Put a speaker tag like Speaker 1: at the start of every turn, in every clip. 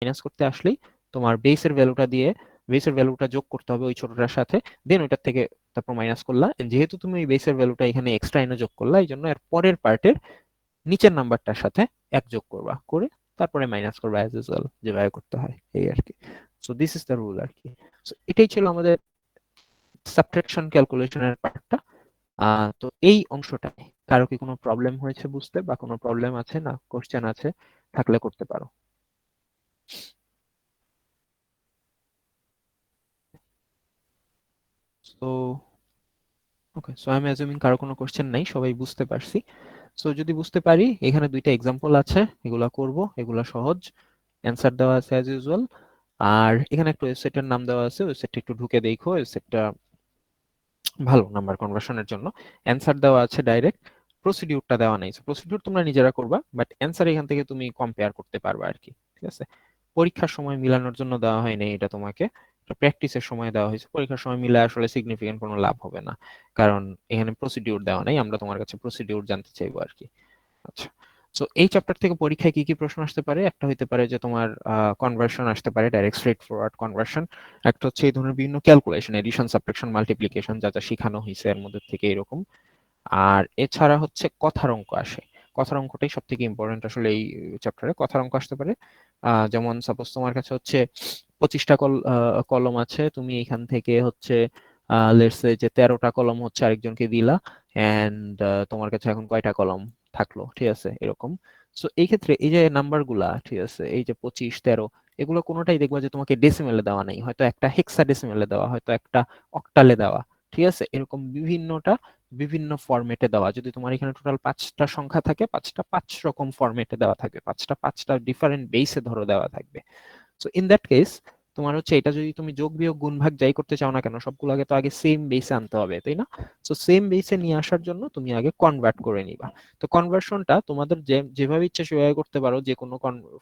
Speaker 1: Minus করতে আসলেই তোমার বেসের ভ্যালুটা দিয়ে বেসের ভ্যালুটা যোগ করতে হবে ওই ছোটটার সাথে, দেন ওইটার থেকে তারপর মাইনাস করলা। যেহেতু তুমি ওই বেসের ভ্যালুটা এখানে এক্সট্রা এনে যোগ করলা, এই জন্য এর পরের পার্টের নিচের নাম্বারটার সাথে এক যোগ করবা, করে তারপরে মাইনাস করবা অ্যাজ ইউজুয়াল যেভাবে করতে হয় এই আর কি। So this is the rule আর কি। সো এটাই ছিল আমাদের সাবট্রাকশন ক্যালকুলেশনের পার্টটা। তো এই অংশটায় কারো কি কোনো প্রবলেম হয়েছে বুঝতে, বা কোনো প্রবলেম আছে, না কোশ্চেন আছে থাকলে করতে পারো। So okay, so I am অ্যাজুমিং কারো কোনো কোশ্চেন নাই, সবাই বুঝতে পারছি। সো যদি বুঝতে পারি, এখানে দুইটা এক্সাম্পল আছে, এগুলা করব, এগুলা সহজ, অ্যান্সার দেওয়া আছে অ্যাজ ইউজুয়াল। আর এখানে একটা ওয়েবসাইটের নাম দেওয়া আছে, ওয়েবসাইটটা একটু ঢুকে দেখো, ওয়েবসাইটটা ভালো নাম্বার কনভার্সনের জন্য। অ্যান্সার দেওয়া আছে ডাইরেক্ট, প্রসিডিউরটা দেওয়া নাই। প্রসিডিউর তোমরা নিজেরা করবা, বাট অ্যান্সার এখান থেকে তুমি কম্পেয়ার করতে পারবা আর কি। ঠিক আছে, পরীক্ষার সময় মিলানোর জন্য দেওয়া হয়নি এটা তোমাকে, প্র্যাকটিসের সময় দেওয়া হয়েছে। পরীক্ষার সময় মিলে আসলে সিগনিফিকেন্ট কোনো লাভ হবে না, কারণ এখানে প্রসিডিউর দেওয়া নাই, আমরা তোমার কাছে প্রসিডিউর জানতে চাইবো আর কি। আচ্ছা, তো এই চ্যাপ্টার থেকে পরীক্ষায় কি কি প্রশ্ন আসতে পারে? একটা হইতে পারে যে তোমার কনভার্সন আসতে পারে, ডাইরেক্ট স্ট্রেট ফরওয়ার্ড কনভার্সন। একটা হচ্ছে এই ধরনের বিভিন্ন ক্যালকুলেশন, এডিশন, সাবট্রাকশন, মাল্টিপ্লিকেশন, যা যা শেখানো হয়েছে এর মধ্যে থেকে এরকম। আর এছাড়া হচ্ছে কথার অঙ্ক আসে। কথার অঙ্কটাই সব থেকে ইম্পর্টেন্ট আসলে এই চ্যাপ্টারে। কথার অঙ্ক আসতে পারে, যেমন সাপোজ তোমার কাছে হচ্ছে 25টা কলম আছে, তুমি এখান থেকে হচ্ছে লেটস সে যে 13টা কলম হচ্ছে আরেকজনকে দিলা, এন্ড তোমার কাছে এখন কয়টা কলম থাকলো, ঠিক আছে এরকম। সো এই ক্ষেত্রে এই যে নাম্বার গুলা, ঠিক আছে, এই যে 25, 13, এগুলো কোনোটাই দেখবা যে তোমাকে ডেসিমেলে দেওয়া নেই, হয়তো একটা হেক্সা ডেসিমেলে দেওয়া, হয়তো একটা অক্টালে দেওয়া, ঠিক আছে, এরকম বিভিন্নটা বিভিন্ন ফরম্যাটে দেওয়া। যদি তোমার এখানে টোটাল 5টা সংখ্যা থাকে, 5টা 5 রকম ফরম্যাটে দেওয়া থাকবে, 5টা ডিফারেন্ট বেসে ধরো দেওয়া থাকবে। সো ইন দ্যাট কেস তোমার হচ্ছে এটা যদি তুমি যোগ বিয়োগ গুণ ভাগ যাই করতে চাও না কেন, সবগুলোকে তো আগে সেম বেসে আনতে হবে, তাই না? সো সেম বেসে নিয়ে আসার জন্য তুমি আগে কনভার্ট করে নিবা। তো কনভার্সনটা তোমাদের যেভাবে ইচ্ছা সেভাবে করতে পারো, যে কোনো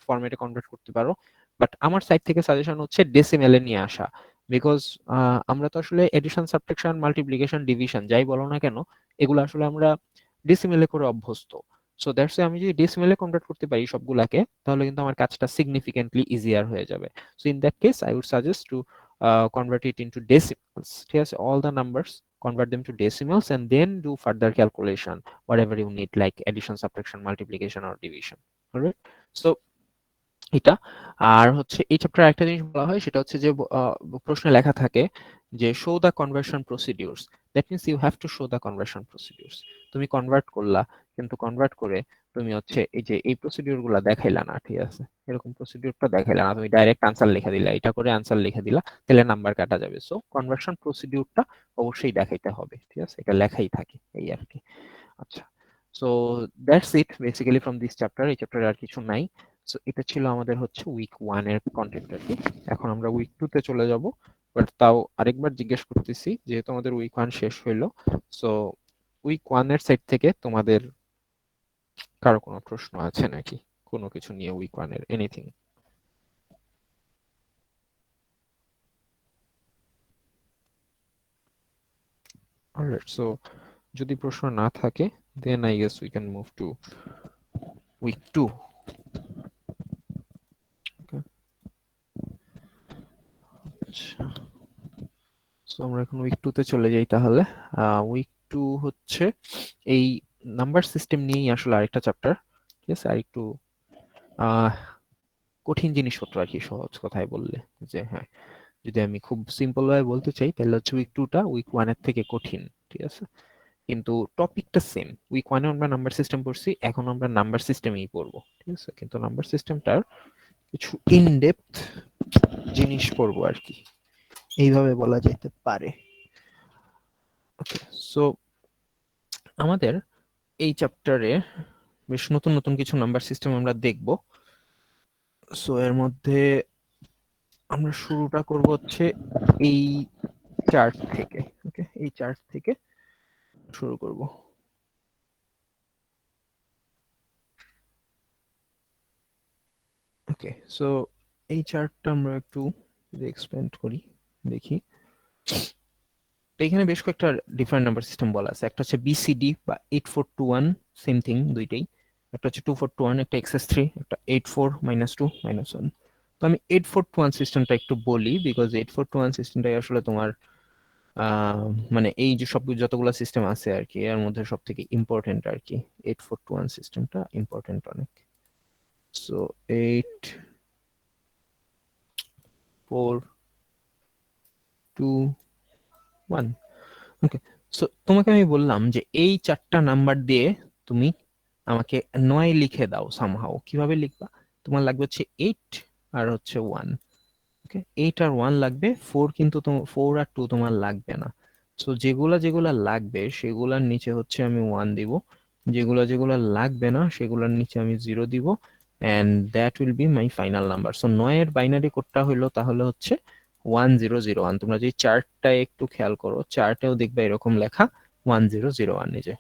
Speaker 1: ফরম্যাটে কনভার্ট করতে পারো, বাট আমার সাইড থেকে সাজেশন হচ্ছে ডেসিমেলে নিয়ে আসা। বিকজ আমরা তো আসলে এডিশন, সাবট্রাকশন, মাল্টিপ্লিকেশন, ডিভিশন যাই বলো না কেন, এগুলো আসলে আমরা ডেসিমেলে করে অভ্যস্ত। সো দ্যাটস আমি যদি ডেসিমেলে কনভার্ট করতে পারি সবগুলাকে, তাহলে কিন্তু আমার কাজটা সিগনিফিকেন্টলি ইজিয়ার হয়ে যাবে। So in that case, I would suggest to convert it into decimals. Yes, all the numbers, convert them to decimals, and then do further calculation, whatever you need, like addition, subtraction, multiplication, or division. All right. So এটা, আর হচ্ছে এই চ্যাপ্টারে একটা জিনিস বলা হয়, সেটা হচ্ছে যে প্রশ্নে লেখা থাকে যে show the conversion procedures. That means you have to show the conversion procedures. তুমি কনভার্ট করলা, কিন্তু কনভার্ট করে তুমি হচ্ছে এই যে এই প্রসিডিউর গুলা দেখাইলা না, ঠিক আছে, এরকম প্রসিডিউরটা দেখাইলা না, তুমি ডাইরেক্ট আনসার লিখে দিলা, এটা করে আনসার লিখে দিলা, তাহলে নাম্বার কাটা যাবে। সো কনভার্সন প্রসিডিউরটা অবশ্যই দেখাইতে হবে, ঠিক আছে, এটা লেখাই থাকে এই আর কি। আচ্ছা, so that's it basically from this chapter. এই চ্যাপ্টারে আর কিছু নাই। সো এটা ছিল আমাদের হচ্ছে উইক 1 এর কন্টেন্ট আর কি। এখন আমরা উইক 2 তে চলে যাব, বাট তাও আরেকবার জিজ্ঞেস করতেছি, যেহেতু আমাদের উইক 1 শেষ হইলো, সো উইক 1 এর সাইড থেকে তোমাদের কারো কোনো প্রশ্ন আছে নাকি কোনো কিছু নিয়ে, উইক 1 এর এনিথিং? অলরাইট, সো যদি প্রশ্ন না থাকে, then I guess we can move to week 2। আচ্ছা, সো আমরা এখন উইক 2 তে চলে যাই তাহলে। উইক 2 হচ্ছে এই নাম্বার সিস্টেম নিয়েই আসলে আরেকটা চ্যাপ্টার, ঠিক আছে, আর একটু আহ কঠিন জিনিসপত্র আর কি, সহজ কথায় বললে। যে হ্যাঁ, যদি আমি খুব সিম্পল ভাবে বলতে চাই, তাহলে হচ্ছে উইক 2টা উইক 1 এর থেকে কঠিন, ঠিক আছে, কিন্তু টপিকটা সেম। উইক 1 এ আমরা নাম্বার সিস্টেম পড়ছি, এখন আমরা নাম্বার সিস্টেমেই পড়বো, ঠিক আছে, কিন্তু নাম্বার সিস্টেমটার কিছু ইনডেপথ জিনিস পড়বো আর কি, এইভাবে বলা যেতে পারে। ওকে, সো আমাদের এই চ্যাপ্টারে বেশ নতুন নতুন কিছু নাম্বার সিস্টেম আমরা দেখব। সো এর মধ্যে আমরা শুরুটা করব হচ্ছে এই চার্ট থেকে। ওকে, এই চার্ট থেকে শুরু করব। ওকে, সো এই চার্টটা আমরা একটু এক্সপ্যান্ড করি, দেখি। তো এখানে বেশ কয়েকটা ডিফারেন্ট নাম্বার সিস্টেম বলা আছে। একটা হচ্ছে বিসিডি বা 8421, সেম থিং দুইটাই। একটা হচ্ছে 2421, একটা এক্সএস 3, একটা 84 -2 -1। তো আমি 8421 সিস্টেমটা একটু বলি, বিকজ 8421 সিস্টেমটাই আসলে তোমার মানে এই যে সব যতগুলো সিস্টেম আছে আর কি এর মধ্যে সব থেকে ইম্পর্টেন্ট আর কি। 8421 সিস্টেমটা ইম্পর্টেন্ট অনেক। সো 8421, ওকে। সো তোমাকে আমি বললাম যে এই 4টা নাম্বার দিয়ে তুমি আমাকে 9 লিখে দাও সামহাও। কিভাবে লিখবা? তোমার লাগবে হচ্ছে 8 আর হচ্ছে 1। ওকে, 8 আর 1 লাগবে, 4 কিন্তু 4 আর 2 তোমার লাগবে না। সো যেগুলা যেগুলা লাগবে সেগুলার নিচে হচ্ছে আমি 1 দিব, যেগুলা যেগুলা লাগবে না সেগুলার নিচে আমি 0 দিব, and that will be my final number. So 9 এর বাইনারি কোডটা হলো তাহলে হচ্ছে 1001। তোমরা যদি চার্টটায় একটু খেয়াল করো, চার্টেও দেখবে এরকম লেখা 1001। এই যে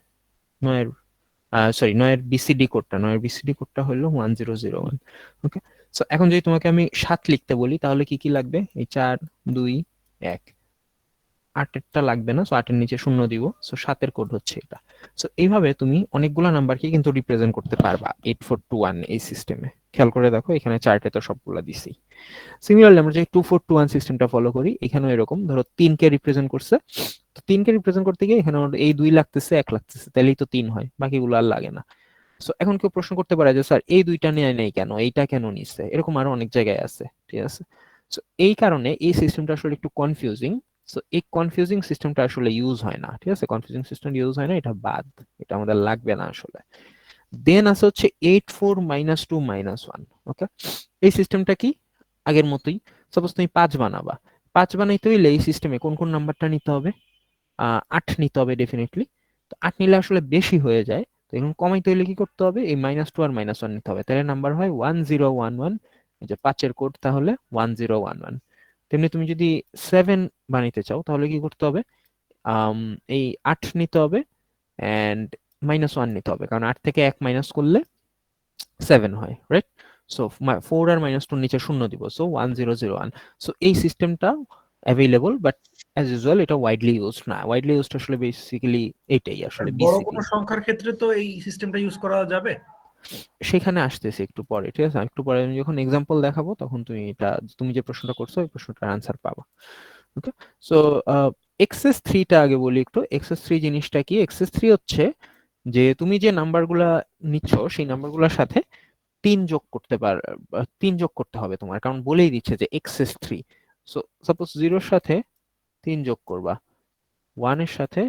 Speaker 1: 9 সরি 9 বিসিডি কোডটা, 9 বিসিডি কোডটা হলো 1001। ওকে, সো এখন যদি তোমাকে আমি 7 লিখতে বলি তাহলে কি কি লাগবে? এই 4 2 1। 8 এরটা লাগবে না, সো 8 এর নিচে 0 দিব। সো 7 এর কোড হচ্ছে এটা। সো এইভাবে তুমি অনেকগুলা নাম্বারকে কিন্তু রিপ্রেজেন্ট করতে পারবা 8421 এই সিস্টেমে। খেয়াল করে দেখো এখানে চার্টে তো সবগুলা দিছি। সিমিলারলি আমরা যদি 2421 সিস্টেমটা ফলো করি, এখানেও এরকম ধরো 3 কে রিপ্রেজেন্ট করছে। তো 3 কে রিপ্রেজেন্ট করতে গিয়ে এখানে আমাদের এই 2 লাগতেছে, 1 লাগতেছে, তাহলেই তো 3 হয়, বাকিগুলো আর লাগে না। সো এখন কেউ প্রশ্ন করতে পারে যে স্যার এই দুইটা নেয় নাই কেন, এইটা কেন নিচ্ছে? এরকম আরো অনেক জায়গায় আছে, ঠিক আছে? সো এই কারণে এই সিস্টেমটা আসলে একটু কনফিউজিং। সো এই কনফিউজিং সিস্টেমটা আসলে ইউজ হয় না, ঠিক আছে? কনফিউজিং সিস্টেম ইউজ হয় না, এটা বাদ, এটা আমাদের লাগবে না আসলে। দেন আছে হচ্ছে 84 - 2 - 1। ওকে, এই সিস্টেমটা কি? আগের মতোই। সাপোজ তুমি 5 বানাবা, 5 বানাইতে হইলে এই সিস্টেমে কোন কোন নাম্বারটা নিতে হবে? 8 নিতে হবে ডেফিনেটলি। তো 8 নিলে আসলে বেশি হয়ে যায়, তো এখন কমাইতে হইলে কি করতে হবে? এই -2 আর -1 নিতে হবে, তাহলে নাম্বার হয় 1011। এই যে 5 এর কোড তাহলে 1011। তেমনি তুমি যদি 7 বানাইতে চাও তাহলে কি করতে হবে? আম, এই 8 নিতে হবে এন্ড -1 নিতে হবে, কারণ 8 থেকে 1 মাইনাস করলে 7 হয়, রাইট? সো 4 আর -2 নিচে 0 দিব, সো 1001। সো এই সিস্টেমটা অ্যাভেলেবল, বাট অ্যাজ ইউজুয়াল এটা ওয়াইডলি ইউজড না। ওয়াইডলি ইউজড আসলে বেসিক্যালি এটাই
Speaker 2: আর
Speaker 1: আসলে
Speaker 2: বড়
Speaker 1: বিসিডি।
Speaker 2: কোনো সংখ্যার ক্ষেত্রে তো এই সিস্টেমটা ইউজ করা যাবে।
Speaker 1: সেখানে আসতেছে একটু পরে, ঠিক আছে? একটু পরে আমি যখন এক্সাম্পল দেখাবো তখন তুমি এটা, তুমি যে প্রশ্নটা করছো ওই প্রশ্নটার আনসার পাবা। ওকে, সো এক্সেস থ্রিটা আগে বলি একটু। এক্সেস থ্রি জিনিসটা কি? এক্সেস থ্রি হচ্ছে যে তুমি যে নাম্বারগুলা নিচ্ছ সেই নাম্বারগুলোর সাথে 3 যোগ করতে 3 যোগ করতে হবে তোমার, কারণ বলেই দিচ্ছে যে এক্সেস থ্রি। সো সাপোজ 0-এর সাথে 3 যোগ করবা, 1-এর সাথে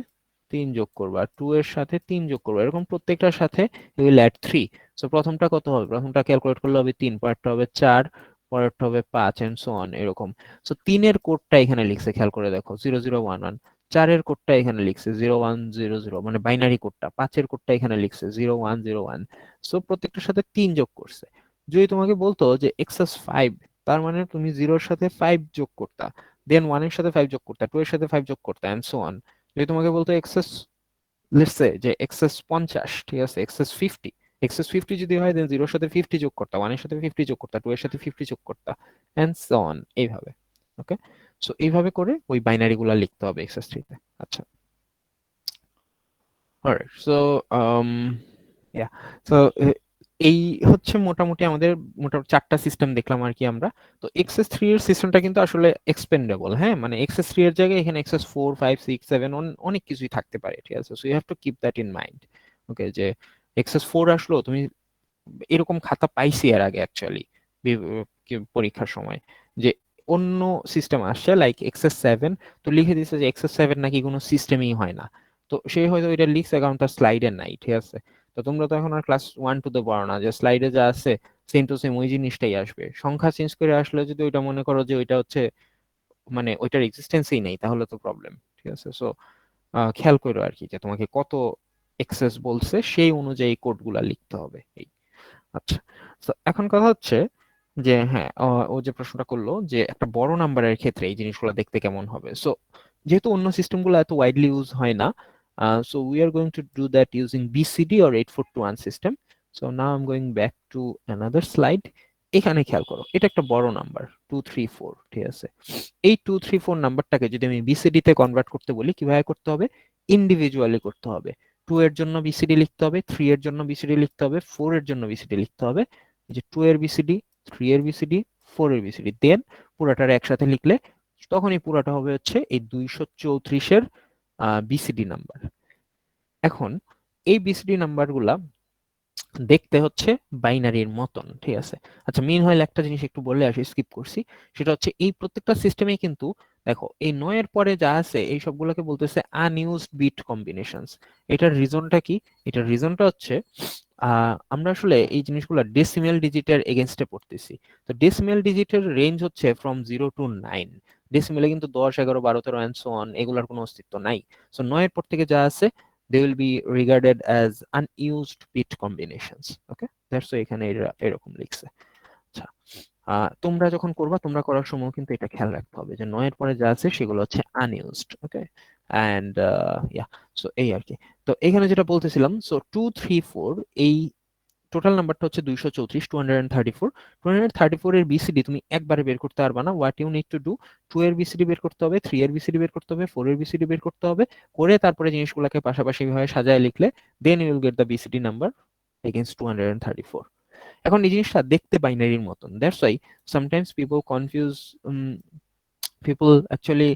Speaker 1: 3 যোগ করবা, 2-এর সাথে 3 যোগ করবা, এরকম প্রত্যেকটার সাথে ইউ উইল অ্যাড 3। সো প্রথমটা কত হবে? প্রথমটা ক্যালকুলেট করলে হবে 3, পরেরটা হবে 4, পরেরটা হবে 5 এন্ড সো অন এরকম। সো 3-এর কোডটা এখানে লিখছে, খেয়াল করে দেখো 0011। 4-এর কোডটা এখানে লিখছে 0100, মানে বাইনারি কোডটা। 5-এর কোডটা এখানে লিখছে 0101। সো প্রত্যেকটার সাথে 3 যোগ করছে। যদি তোমাকে বলতো যে এক্সেস 5, তার মানে তুমি 0-এর সাথে 5 যোগ করতা, দেন 1-এর সাথে 5 যোগ করতা, 2 এর সাথে 5 যোগ করতা এন্ড সো অন। যদি তোমাকে বলতো এক্সেস, লেটস সে যে এক্সেস 50, ঠিক আছে, এক্সেস 50, এক্সেস 50 যদি হয় দেন 0-এর সাথে 50 যোগ করতা, 1-এর সাথে 50 যোগ করতা, 2 এর সাথে 50 যোগ করতা এন্ড সো অন এইভাবে। ওকে, সো এইভাবে করে ওই বাইনারি গুলা লিখতে হবে এক্সেস 3 তে। আচ্ছা, অলরাইট। সো ইয়া, সো এই হচ্ছে মোটামুটি আমাদের মোটামুটি 4টা সিস্টেম দেখলাম আর কি আমরা। তো এক্সএস 3 এর সিস্টেমটা কিন্তু আসলে এক্সপেন্ডেবল, হ্যাঁ, মানে এক্সএস 3 এর জায়গায় এখানে এক্সএস 4 5 6 7 অনেক কিছুই থাকতে পারে, ঠিক আছে? So you have to keep that in mind. Okay, যে এক্সএস 4 আসলো, তুমি এরকম খাতা পাইছি এর আগে অ্যাকচুয়ালি পরীক্ষার সময়, যে অন্য সিস্টেম আসছে লাইক এক্সএস 7, তো লিখে দিচ্ছে যে এক্সএস 7 নাকি কোনো সিস্টেমই হয় না। তো সে হয়তো এটা লিখছে কারণ তার স্লাইডে নাই, ঠিক আছে? তো তোমরা তো এখন আর ক্লাস 1 2 তে পড়ো না যে স্লাইডে যা আছে সেম টু সেম ওই জিনিসটাই আসবে। সংখ্যা চেঞ্জ করে আসলে যদি ওইটা মনে করো যে ওইটা হচ্ছে মানে ওইটার এক্সিস্টেন্সই নেই, তাহলে তো প্রবলেম, ঠিক আছে? সো খেয়াল করো আর কি যে তোমাকে কত এক্সেস বলছে সেই অনুযায়ী কোডগুলা লিখতে হবে এই। আচ্ছা, তো এখন কথা হচ্ছে যে হ্যাঁ, ও যে প্রশ্নটা করলো যে একটা বড় নাম্বারের ক্ষেত্রে এই জিনিসগুলো দেখতে কেমন হবে। সো যেহেতু অন্য সিস্টেমগুলো এত ওয়াইডলি ইউজ হয় না, so we are going to do that using BCD or 8421 system. So now I am going back to another slide. এখানে খেয়াল করো, এটা একটা বড় নাম্বার 234, ঠিক আছে? এই 234 নাম্বারটাকে যদি আমি বিসিডি তে কনভার্ট করতে বলি, কিভাবে করতে হবে? ইন্ডিভিজুয়ালি করতে হবে। 2 এর জন্য বিসিডি লিখতে হবে, 3 এর জন্য বিসিডি লিখতে হবে, 4 এর জন্য বিসিডি লিখতে হবে। এই যে 2 এর বিসিডি, 3 এর বিসিডি, 4 এর বিসিডি, দেন পুরাটার একসাথে লিখলে তখনই পুরাটা হবে হচ্ছে এই 234 এর বিসিডি নাম্বার। এখন এই বিসিডি নাম্বারগুলা দেখতে হচ্ছে বাইনারির মতন, ঠিক আছে। আচ্ছা, মিন হইলে একটা জিনিস একটু বলে আসি, স্কিপ করছি, সেটা হচ্ছে এই প্রত্যেকটা সিস্টেমে কিন্তু দেখো এই 9 এর পরে যা আছে এই সবগুলোকে বলতেছে আনইউজড বিট কম্বিনেশনস। এটার রিজনটা কি? এটার রিজনটা হচ্ছে আমরা আসলে এই জিনিসগুলো ডেসিমেল ডিজিটের এগেনস্টে পড়তেছি। তো ডেসিমেল ডিজিটের রেঞ্জ হচ্ছে ফ্রম 0 to 9। ডেসিমেলে কিন্তু 10, 11, 12, 13 অ্যান্ড সো অন এগুলোর কোনো অস্তিত্ব নাই। সো 9 এর পর থেকে যা আছে they will be regarded as unused bit combinations. Okay, that's why এখানে এরকম লিখছে। আচ্ছা, তোমরা যখন করবা, তোমরা করার সময় কিন্তু এটা খেয়াল রাখতে হবে যে 9 এর পরে যা আছে সেগুলো হচ্ছে unused. Okay, and yeah, so এই আর কি। তো এখানে যেটা বলতেছিলাম, সো 234 এই টোটাল নাম্বারটা হচ্ছে 234, 234। 234 এর বিসিডি তুমি একবারে বের করতে পারবা না। What you need to do, 2 এর বিসিডি বের করতে হবে, 3 এর বিসিডি বের করতে হবে, 4 এর বিসিডি বের করতে হবে, করে তারপরে জিনিসগুলোকে পাশাপাশি ভাবে সাজায় লিখলে then you will get the BCD number against 234। এখন এই জিনিসটা দেখতে বাইনারির মতন, that's why sometimes people confuse, people actually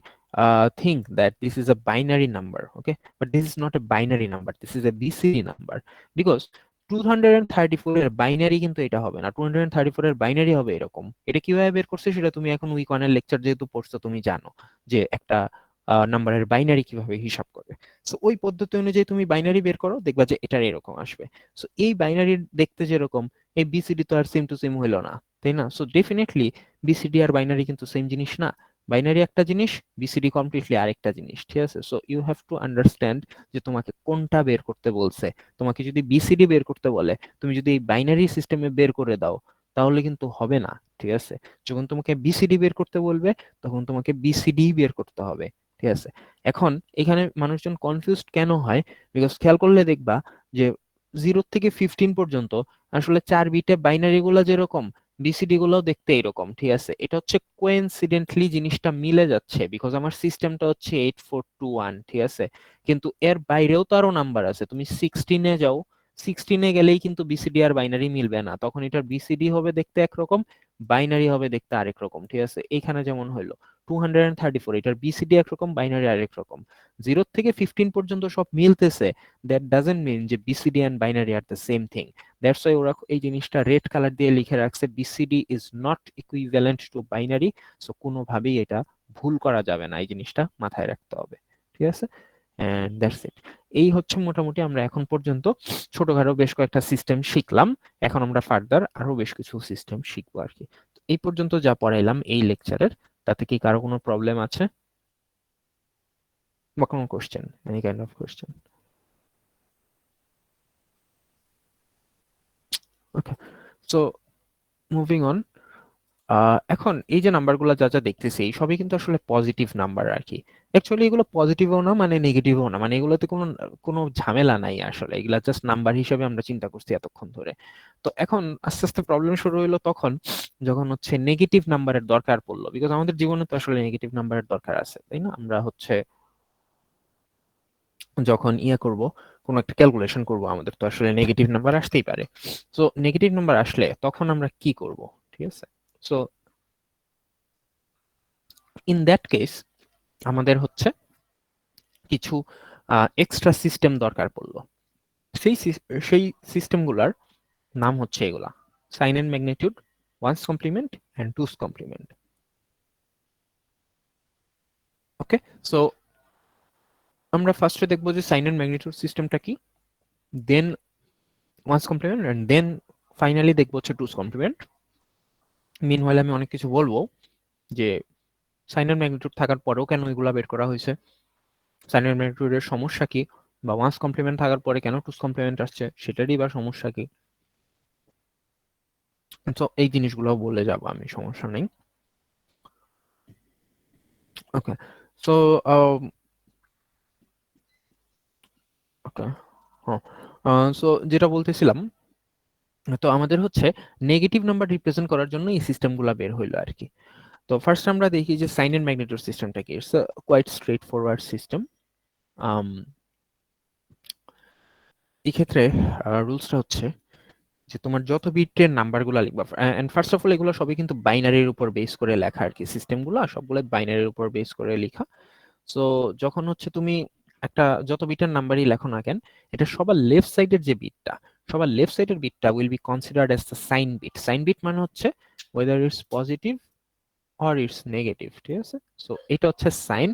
Speaker 1: think that this is a binary number. Okay, but this is not a binary number, this is a bcd number, because 234 এর binary কিন্তু এটা হবে না। 234 এর বাইনারি হবে এরকম। এটা কিভাবে বের করছে সেটা তুমি এখন উইক ওয়ানের লেকচার যেহেতু পড়ছো তুমি জানো যে একটা নাম্বারের বাইনারি কিভাবে হিসাব করে। সো ওই পদ্ধতি অনুযায়ী তুমি বাইনারি বের করো, দেখবা যে এটার এরকম আসবে। সো এই বাইনারি দেখতে যেরকম, এই বিসিডি তো আর সেম টু সেম হইলো না, তাই না? সো ডেফিনেটলি বিসিডি আর বাইনারি কিন্তু সেম জিনিস না। বাইনারি একটা জিনিস, বিসিডি কমপ্লিটলি আরেকটা জিনিস, ঠিক আছে? So you have to understand যে তোমাকে কোনটা বের করতে বলছে। তোমাকে যদি বিসিডি বের করতে বলে, তুমি যদি এই বাইনারি সিস্টেমে বের করে দাও তাহলে কিন্তু হবে না, ঠিক আছে? যখন তোমাকে বিসিডি বের করতে বলবে তখন তোমাকে বিসিডি বের করতে হবে, ঠিক আছে? এখন এখানে মানুষজন কনফিউজড কেন হয়? বিকজ খেয়াল করলে দেখবা যে 0 থেকে 15 পর্যন্ত আসলে 4 বিটে বাইনারি গুলো যেরকম, বিসিডি গুলোও দেখতে এরকম, ঠিক আছে? এটা হচ্ছে কোইন্সিডেন্টলি জিনিসটা মিলে যাচ্ছে বিকজ আমার সিস্টেমটা হচ্ছে 8421, ঠিক আছে? কিন্তু এর বাইরেও তো আরো নাম্বার আছে, তুমি 16-এ যাও, 16-এ গেলেই কিন্তু বিসিডি আর বাইনারি মিলবে না, তখন এটার বিসিডি হবে দেখতে একরকম, বাইনারি হবে দেখতে আরেক রকম, ঠিক আছে? এখানে যেমন হইলো 234, এটার বিসিডি একরকম, বাইনারি আরেক রকম। 0 থেকে 15 পর্যন্ত সব মিলতেছে, দ্যাট ডাজেন্ট মিন যে BCD and binary are the same thing. That's why ওরা এই জিনিসটা রেড কালার দিয়ে লিখে রাখছে, BCD is not equivalent to binary. So কোনোভাবেই এটা ভুল করা যাবে না, এই জিনিসটা মাথায় রাখতে হবে, ঠিক আছে? And that's it. এই হচ্ছে মোটামুটি আমরা এখন পর্যন্ত ছোটখাটো বেশ কয়েকটা সিস্টেম শিখলাম। এখন আমরা ফার্দার আরো বেশ কিছু সিস্টেম শিখবো আর কি। তো এই পর্যন্ত যা পড়াইলাম এই লেকচারের, তাতে কি কারো কোনো প্রবলেম আছে বা কোনো question, any kind of question? Okay, so moving on. এখন এই যে নাম্বারগুলো যা যা দেখতেছি এই সবই কিন্তু আসলে পজিটিভ নাম্বার আর কি। অ্যাকচুয়ালি এগুলো পজিটিভও না মানে নেগেটিভও না, মানে এগুলোতে কোনো কোনো ঝামেলা নাই আসলে, এগুলা জাস্ট নাম্বার হিসেবে আমরা চিন্তা করছি এতক্ষণ ধরে। তো এখন আস্তে আস্তে প্রবলেম শুরু হইলো তখন যখন হচ্ছে নেগেটিভ নাম্বারের দরকার পড়লো, বিকজ আমাদের জীবনে তো আসলে নেগেটিভ নাম্বারের দরকার আছে, তাই না? আমরা হচ্ছে যখন করব, কোনো একটা ক্যালকুলেশন করব, আমাদের তো আসলে নেগেটিভ নাম্বার আসতেই পারে। সো নেগেটিভ নাম্বার আসলে তখন আমরা কি করব, ঠিক আছে? সো ইন দ্যাট কেস আমাদের হচ্ছে কিছু এক্সট্রা সিস্টেম দরকার পড়লো। সেই সিস্টেমগুলোর নাম হচ্ছে এগুলা: sign and magnitude, one's complement and two's complement. Okay, so আমরা ফার্স্টে দেখবো যে সাইন এন্ড ম্যাগনিটিউড সিস্টেমটা কি, then one's complement, and then finally দেখবো হচ্ছে টুস কমপ্লিমেন্ট। মিনওয়াইল আমি অনেক কিছু বলবো যে সাইন এন্ড ম্যাগনিটিউড থাকার পরেও কেন এগুলা বের করা হয়েছে, সাইন এন্ড ম্যাগনিটিউডের সমস্যা কি, বা ওয়ান্স কমপ্লিমেন্ট থাকার পরে কেন টুস কমপ্লিমেন্ট আসছে সেটারই বা সমস্যা কি। তো এই জিনিসগুলো বলে যাব আমি, সমস্যা নেই। ওকে, সো ওকে, হ্যাঁ, সো যেটা বলতেছিলাম, তো আমাদের হচ্ছে নেগেটিভ নাম্বার রিপ্রেজেন্ট করার জন্য এই সিস্টেমগুলো বের হইলো আর কি। তো ফার্স্ট আমরা দেখি যে সাইন এন্ড ম্যাগনিটিউড সিস্টেমটা কি। It's quite straightforward system. এই ক্ষেত্রে রুলসটা হচ্ছে যে তোমার যত বিটের নাম্বারগুলো লিখবা, এন্ড ফার্স্ট অফ অল এগুলো সবই কিন্তু বাইনারির উপর বেস করে লেখা আর কি, সিস্টেমগুলো সবগুলো বাইনারির উপর বেস করে লেখা। সো যখন হচ্ছে তুমি একটা যত বিটের নাম্বারই লেখো না কেন, এটা সবার লেফট সাইডের যে বিটটা, সবার লেফট সাইডের বিটটা will be considered as the sign bit. Sign bit মানে হচ্ছে whether it's positive or it's negative, ঠিক আছে? সো এটা হচ্ছে সাইন,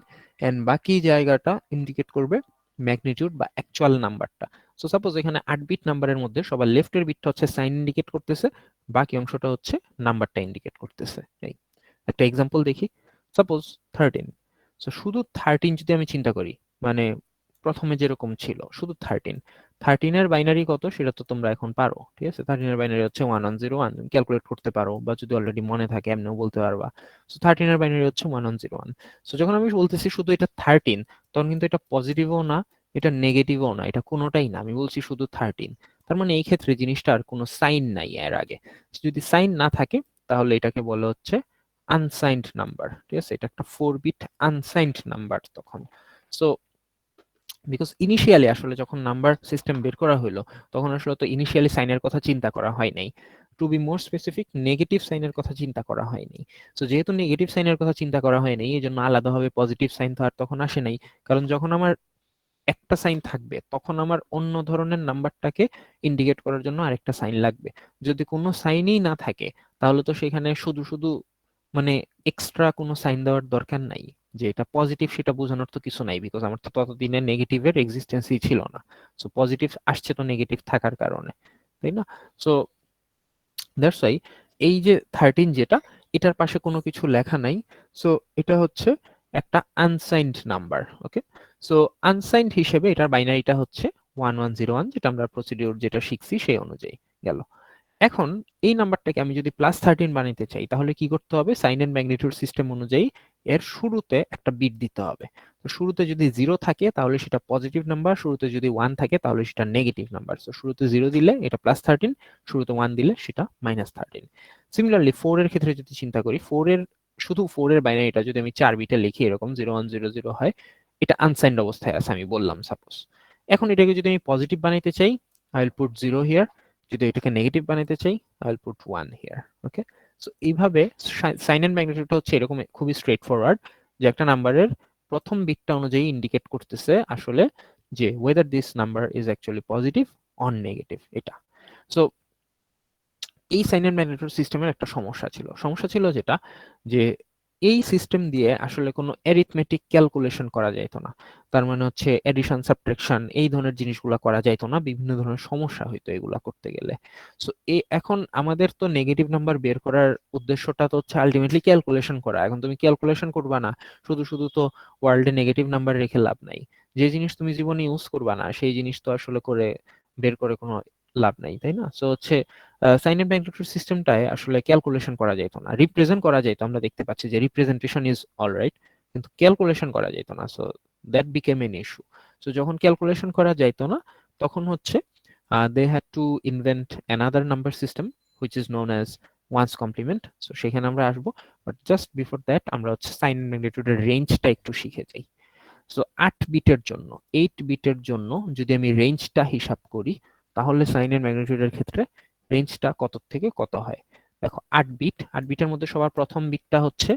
Speaker 1: এন্ড বাকি জায়গাটা ইন্ডিকেট করবে ম্যাগনিটিউড বা অ্যাকচুয়াল নাম্বারটা। সো সাপোজ এখানে 8 বিট নাম্বারের মধ্যে সবার লেফটের বিটটা হচ্ছে সাইন ইন্ডিকেট করতেছে, বাকি অংশটা হচ্ছে নাম্বারটা ইন্ডিকেট করতেছে। এই একটা এক্সাম্পল দেখি, সাপোজ 13। সো শুধু 13 যদি আমি চিন্তা করি, মানে প্রথমে যেরকম ছিল শুধু 13 এর বাইনারি কত সেটা তো তোমরা এখন পারো, ঠিক আছে? 13 এর বাইনারি হচ্ছে 1101, ক্যালকুলেট করতে পারো, বা যদি অলরেডি মনে থাকে এমনিও বলতে পারবা। সো 13 এর বাইনারি হচ্ছে 1101। সো যখন আমি বলতেছি শুধু এটা 13, তখন কিন্তু এটা পজিটিভও না, এটা নেগেটিভও না, এটা কোনোটাই না, আমি বলছি শুধু 13। তার মানে এই ক্ষেত্রে জিনিসটার কোনো সাইন নাই এর আগে। যদি সাইন না থাকে তাহলে এটাকে বলা হচ্ছে আনসাইন্ড নাম্বার, ঠিক আছে? এটা একটা 4 বিট আনসাইন্ড নাম্বার তখন। সো বিকজ ইনিশিয়ালি আসলে যখন নাম্বার সিস্টেম বের করা হলো, তখন আসলে তো ইনিশিয়ালি সাইনের কথা চিন্তা করা হয় নাই। To be more specific, negative সাইনের কথা চিন্তা করা হয়নি। সো যেহেতু নেগেটিভ সাইনের কথা চিন্তা করা হয়নি, এই জন্য আলাদাভাবে পজিটিভ সাইন তো আর তখন আসে নাই। কারণ যখন আমার একটা সাইন থাকবে তখন আমার অন্য ধরনের নাম্বারটাকে ইন্ডিকেট করার জন্য আরেকটা সাইন লাগবে। যদি কোনো সাইনই না থাকে তাহলে তো সেখানে শুধু শুধু মানে এক্সট্রা কোনো সাইন দেওয়ার দরকার নাই। যে এটা পজিটিভ সেটা বোঝানোর তো কিছু নাই, বিকজ আমার তো ততদিনে নেগেটিভের এক্সিস্টেন্সই ছিল না। সো পজিটিভ আসছে তো নেগেটিভ থাকার কারণে, তাই না? সো দ্যাটস ওয়াই এই যে 13 যেটা, এটার পাশে কোনো কিছু লেখা নাই। সো এটা হচ্ছে একটা আনসাইন্ড নাম্বার। ওকে, সো আনসাইন্ড হিসেবে এটার বাইনারিটা হচ্ছে 1101, যেটা আমরা প্রসিডিউর যেটা শিখছি সেই অনুযায়ী গেল। এখন এই নাম্বারটাকে আমি যদি +13 বানাইতে চাই তাহলে কি করতে হবে? সাইন এন্ড ম্যাগনিটিউড সিস্টেম অনুযায়ী এর শুরুতে একটা বিট দিতে হবে। তো শুরুতে যদি 0 থাকে তাহলে সেটা পজিটিভ নাম্বার, শুরুতে যদি 1 থাকে তাহলে সেটা নেগেটিভ নাম্বার। তো শুরুতে 0 দিলে এটা +13, শুরুতে 1 দিলে সেটা -13। সিমিলারলি 4 এর ক্ষেত্রে যদি চিন্তা করি, 4 এর শুধু 4 এর বাইনারিটা যদি আমি 4 বিটে লিখি এরকম 0100 হয়, এটা আনসাইন্ড অবস্থায় আছে আমি বললাম সাপোজ। এখন এটাকে যদি আমি পজিটিভ বানাইতে চাই, আই উইল পুট 0 হিয়ার। যদি এটাকে নেগেটিভ বানাইতে চাই, I will put 1 here. Okay, so এইভাবে সাইন এন্ড ম্যাগনিটিউডটা হচ্ছে এরকম, খুবই স্ট্রেট ফরওয়ার্ড, যে একটা নাম্বারের প্রথম বিটটা অনুযায়ী ইন্ডিকেট করতেছে আসলে যে weather this number is actually positive or negative এটা। সো এই সাইন এন্ড ম্যাগনিটিউড সিস্টেমের একটা সমস্যা ছিল যেটা, যে এই সিস্টেম দিয়ে আসলে কোনো অ্যারিথমেটিক ক্যালকুলেশন করা যাইত না। তার মানে হচ্ছে এডিশন সাবট্রাকশন এই ধরনের জিনিসগুলো করা যাইতো না, বিভিন্ন ধরনের সমস্যা হইতো এগুলা করতে গেলে। সো এখন আমাদের তো নেগেটিভ নাম্বার বের করার উদ্দেশ্যটা তো হচ্ছে আলটিমেটলি ক্যালকুলেশন করা। এখন তুমি ক্যালকুলেশন করবা না, শুধু শুধু তো ওয়ার্ল্ডে নেগেটিভ নাম্বার রেখে লাভ নাই। যে জিনিস তুমি জীবনে ইউজ করবা না সেই জিনিস তো আসলে বের করে কোনো লাভ নাই, তাই না? সো হচ্ছে সাইন এন্ড ম্যাগনিটিউড সিস্টেমটায় আসলে ক্যালকুলেশন করা যেত না, রিপ্রেজেন্ট করা যেত, আমরা দেখতে পাচ্ছি যে রিপ্রেজেন্টেশন ইজ অলরাইট, কিন্তু ক্যালকুলেশন করা যেত না। So that became an issue. So যখন ক্যালকুলেশন করা যাইতো না তখন হচ্ছে they had to invent another number system which is known as one's complement. So সেখানে আমরা আসবো, বাট জাস্ট বিফোর দ্যাট আমরা হচ্ছে সাইন এন্ড ম্যাগনিটিউডের রেঞ্জটা একটু শিখে যাই। সো 8 বিটের জন্য, 8 বিটের জন্য যদি আমি রেঞ্জটা হিসাব করি তাহলে সাইন এর ম্যাগনিটিউডের ক্ষেত্রে রেঞ্জটা কত থেকে কত হয়? দেখো 8 বিট, 8 বিটের মধ্যে সবার প্রথম বিটটা হচ্ছে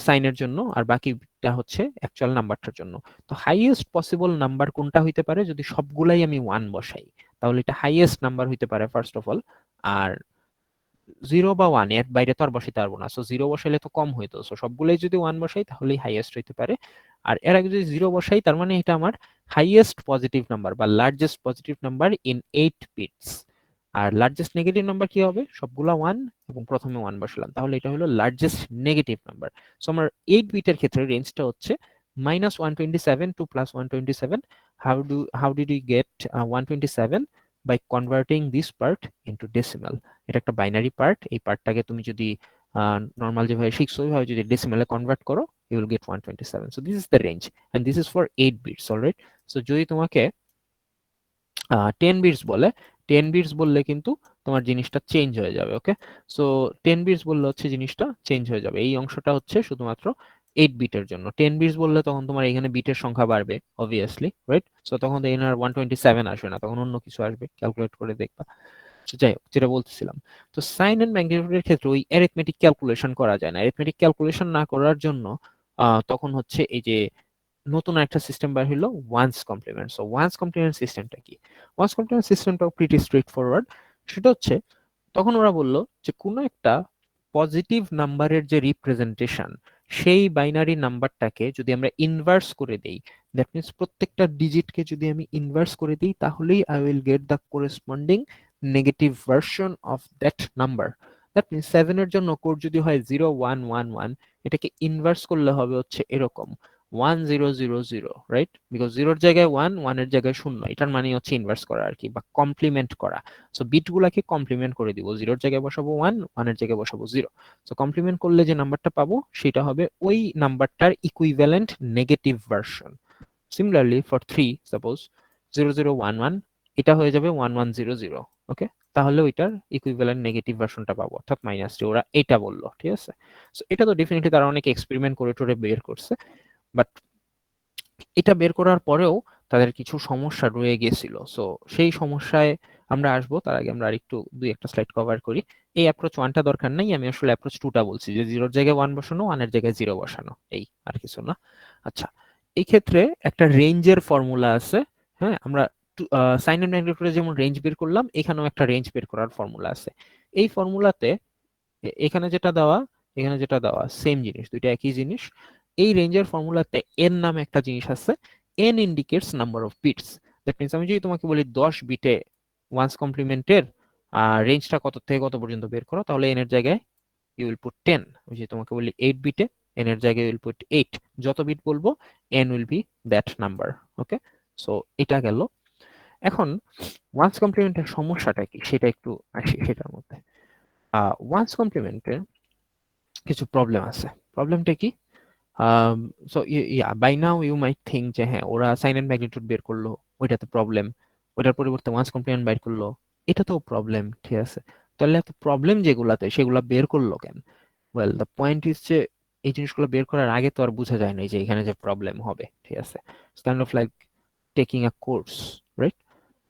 Speaker 1: সাইনের জন্য, আর বাকি বিটটা হচ্ছে অ্যাকচুয়াল নাম্বারটার জন্য। তো হাইয়েস্ট পসিবল নাম্বার কোনটা হইতে পারে? যদি সবগুলাই আমি 1 বসাই তাহলে এটা হাইয়েস্ট নাম্বার হইতে পারে ফার্স্ট অফ অল। আর 0 বা 1 এর বাইরে তো আর বসাইতে পারবো না, সো 0 বসাইলে তো কম হইতো, সো সবগুলোই যদি 1 বসাই তাহলেই হাইয়েস্ট হইতে পারে। আর এর আগে যদি 0 বসাই তার মানে এটা আমার হাইয়েস্ট পজিটিভ নাম্বার বা largest positive number in 8 bits. আর লার্জেস্ট নেগেটিভ নাম্বার কি হবে? সবগুলা 1 এবং প্রথমে 1 বসালাম, তাহলে এটা হলো লার্জেস্ট নেগেটিভ নাম্বার। সো আমার 8 বিটের ক্ষেত্রে রেঞ্জটা হচ্ছে -127 to +127। How did you get 127? By converting this part into decimal. এটা একটা বাইনারি পার্ট, এই পার্টটাকে তুমি যদি নর্মাল যেভাবে শিখছো ওইভাবে যদি ডেসিমালে কনভার্ট করো, you will get 127। So this is the range, and this is for 8 bits, alright? So যদি তোমাকে 10 বিটস বলে, 10 বিটস বললে কিন্তু তোমার জিনিসটা চেঞ্জ হয়ে যাবে। ওকে, সো 10 বিটস বললে হচ্ছে জিনিসটা চেঞ্জ হয়ে যাবে। এই অংশটা হচ্ছে শুধুমাত্র 8 বিটের জন্য। 10 বিটস বললে তখন তোমার এখানে বিটের সংখ্যা বাড়বে অবভিয়াসলি, রাইট? সো তখন এখানে আর 127 আসবে না, তখন অন্য কিছু আসবে, ক্যালকুলেট করে দেখবা। যাই হোক, যেটা বলতেছিলাম, তো সাইন এন্ড ম্যাগনিটিউডের ক্ষেত্রে ওই অ্যারিথমেটিক ক্যালকুলেশন করা যায় না। অ্যারিথমেটিক ক্যালকুলেশন না করার জন্য তখন হচ্ছে এই যে নতুন একটা সিস্টেম বার হলো one's complement. So one's complement সিস্টেমটা কি? ওয়ান্স কমপ্লিমেন্ট সিস্টেমটাও প্রিটি স্ট্রেট ফরওয়ার্ড। সেটা হচ্ছে, তখন ওরা বলল যে কোনো একটা পজিটিভ নাম্বারের যে রিপ্রেজেন্টেশন, সেই বাইনারি নাম্বারটাকে যদি আমরা ইনভার্স করে দেই, দ্যাট মিনস প্রত্যেকটা ডিজিটকে যদি আমি ইনভার্স করে দিই, তাহলেই I will get the corresponding negative version of that number. That means 7 এর জন্য কোড যদি হয় 0111, এটাকে ইনভার্স করলে হবে হচ্ছে এরকম 1000, রাইট? বিকজ 0-এর জায়গায় 1, 1-এর জায়গায় 0, এটার মানে হচ্ছে ইনভার্স করা আর কি, বা কমপ্লিমেন্ট করা। সো বিটগুলাকে কমপ্লিমেন্ট করে দিব, 0-এর জায়গায় বসাবো 1, 1-এর জায়গায় বসাবো 0। সো কমপ্লিমেন্ট করলে যে নাম্বারটা পাবো সেটা হবে ওই নাম্বারটার equivalent negative version. Similarly for 3, suppose 0011, এটা হয়ে যাবে 1100। ওকে, তাহলে ওইটার ইকুইভ্যালেন্ট নেগেটিভ ভার্সনটা পাবো, অর্থাৎ -3। ওরা এটা বললো, ঠিক আছে? সো এটা তো ডেফিনেটলি তারা অনেক এক্সপেরিমেন্ট করে টোরে বের করছে, বাট এটা বের করার পরেও তাদের কিছু সমস্যা রয়ে গেছিল। সো সেই সমস্যায় আমরা আসবো, তার আগে আমরা আরেকটু দুই একটা স্লাইড কভার করি। এই অ্যাপ্রোচ 1টা দরকার নাই, আমি আসলে অ্যাপ্রোচ 2টা বলছি, যে 0-এর জায়গায় 1 বসানো, 1-এর জায়গায় 0 বসানো, এই আর কিছু না। আচ্ছা, এই ক্ষেত্রে একটা রেঞ্জের ফর্মুলা আছে। হ্যাঁ, আমরা সাইন এন্ড ম্যাগনিটিউডে যেমন রেঞ্জ বের করলাম, এখানেও একটা রেঞ্জ বের করার ফর্মুলা আছে। এই ফর্মুলাতে এখানে যেটা দেওয়া, এখানে যেটা দেওয়া সেম জিনিস, দুইটা একই জিনিস। এই রেঞ্জের ফর্মুলাতে এন নামে একটা জিনিস আছে। N indicates number of bits. That means আমি যদি তোমাকে বলি 10 বিটে ওয়ান্স কমপ্লিমেন্টের রেঞ্জটা কত থেকে কত পর্যন্ত বের করো, তাহলে এন এর জায়গায় ইউ উইল পুট 10। ওই যে তোমাকে বলি 8 বিটে, এন এর জায়গায় উইল পুট 8। যত বিট বলবো, N will be that number. Okay, so এটা গেল। এখন ওয়ান্স কমপ্লিমেন্টের সমস্যাটা কি সেটা একটু আসি সেটার মধ্যে। ওয়ান্স কমপ্লিমেন্টের কিছু প্রবলেম আছে। প্রবলেমটা কি? So by now you might think যে হ্যাঁ, ওরা সাইন এন্ড ম্যাগনিটিউড বের করলো, ওইটাতে প্রবলেম, ওইটার পরিবর্তে ওয়ান্স কমপ্লিমেন্ট বের করলো, এটা তো প্রবলেম, ঠিক আছে? তাহলে এত প্রবলেম যেগুলাতে, সেগুলা বের করলো কেন? ওয়েল, দ্য পয়েন্ট ইজ যে এই জিনিসগুলো বের করার আগে তো আর বোঝা যায় না যে এখানে যে প্রবলেম হবে, ঠিক আছে? It's kind of like taking a course, right?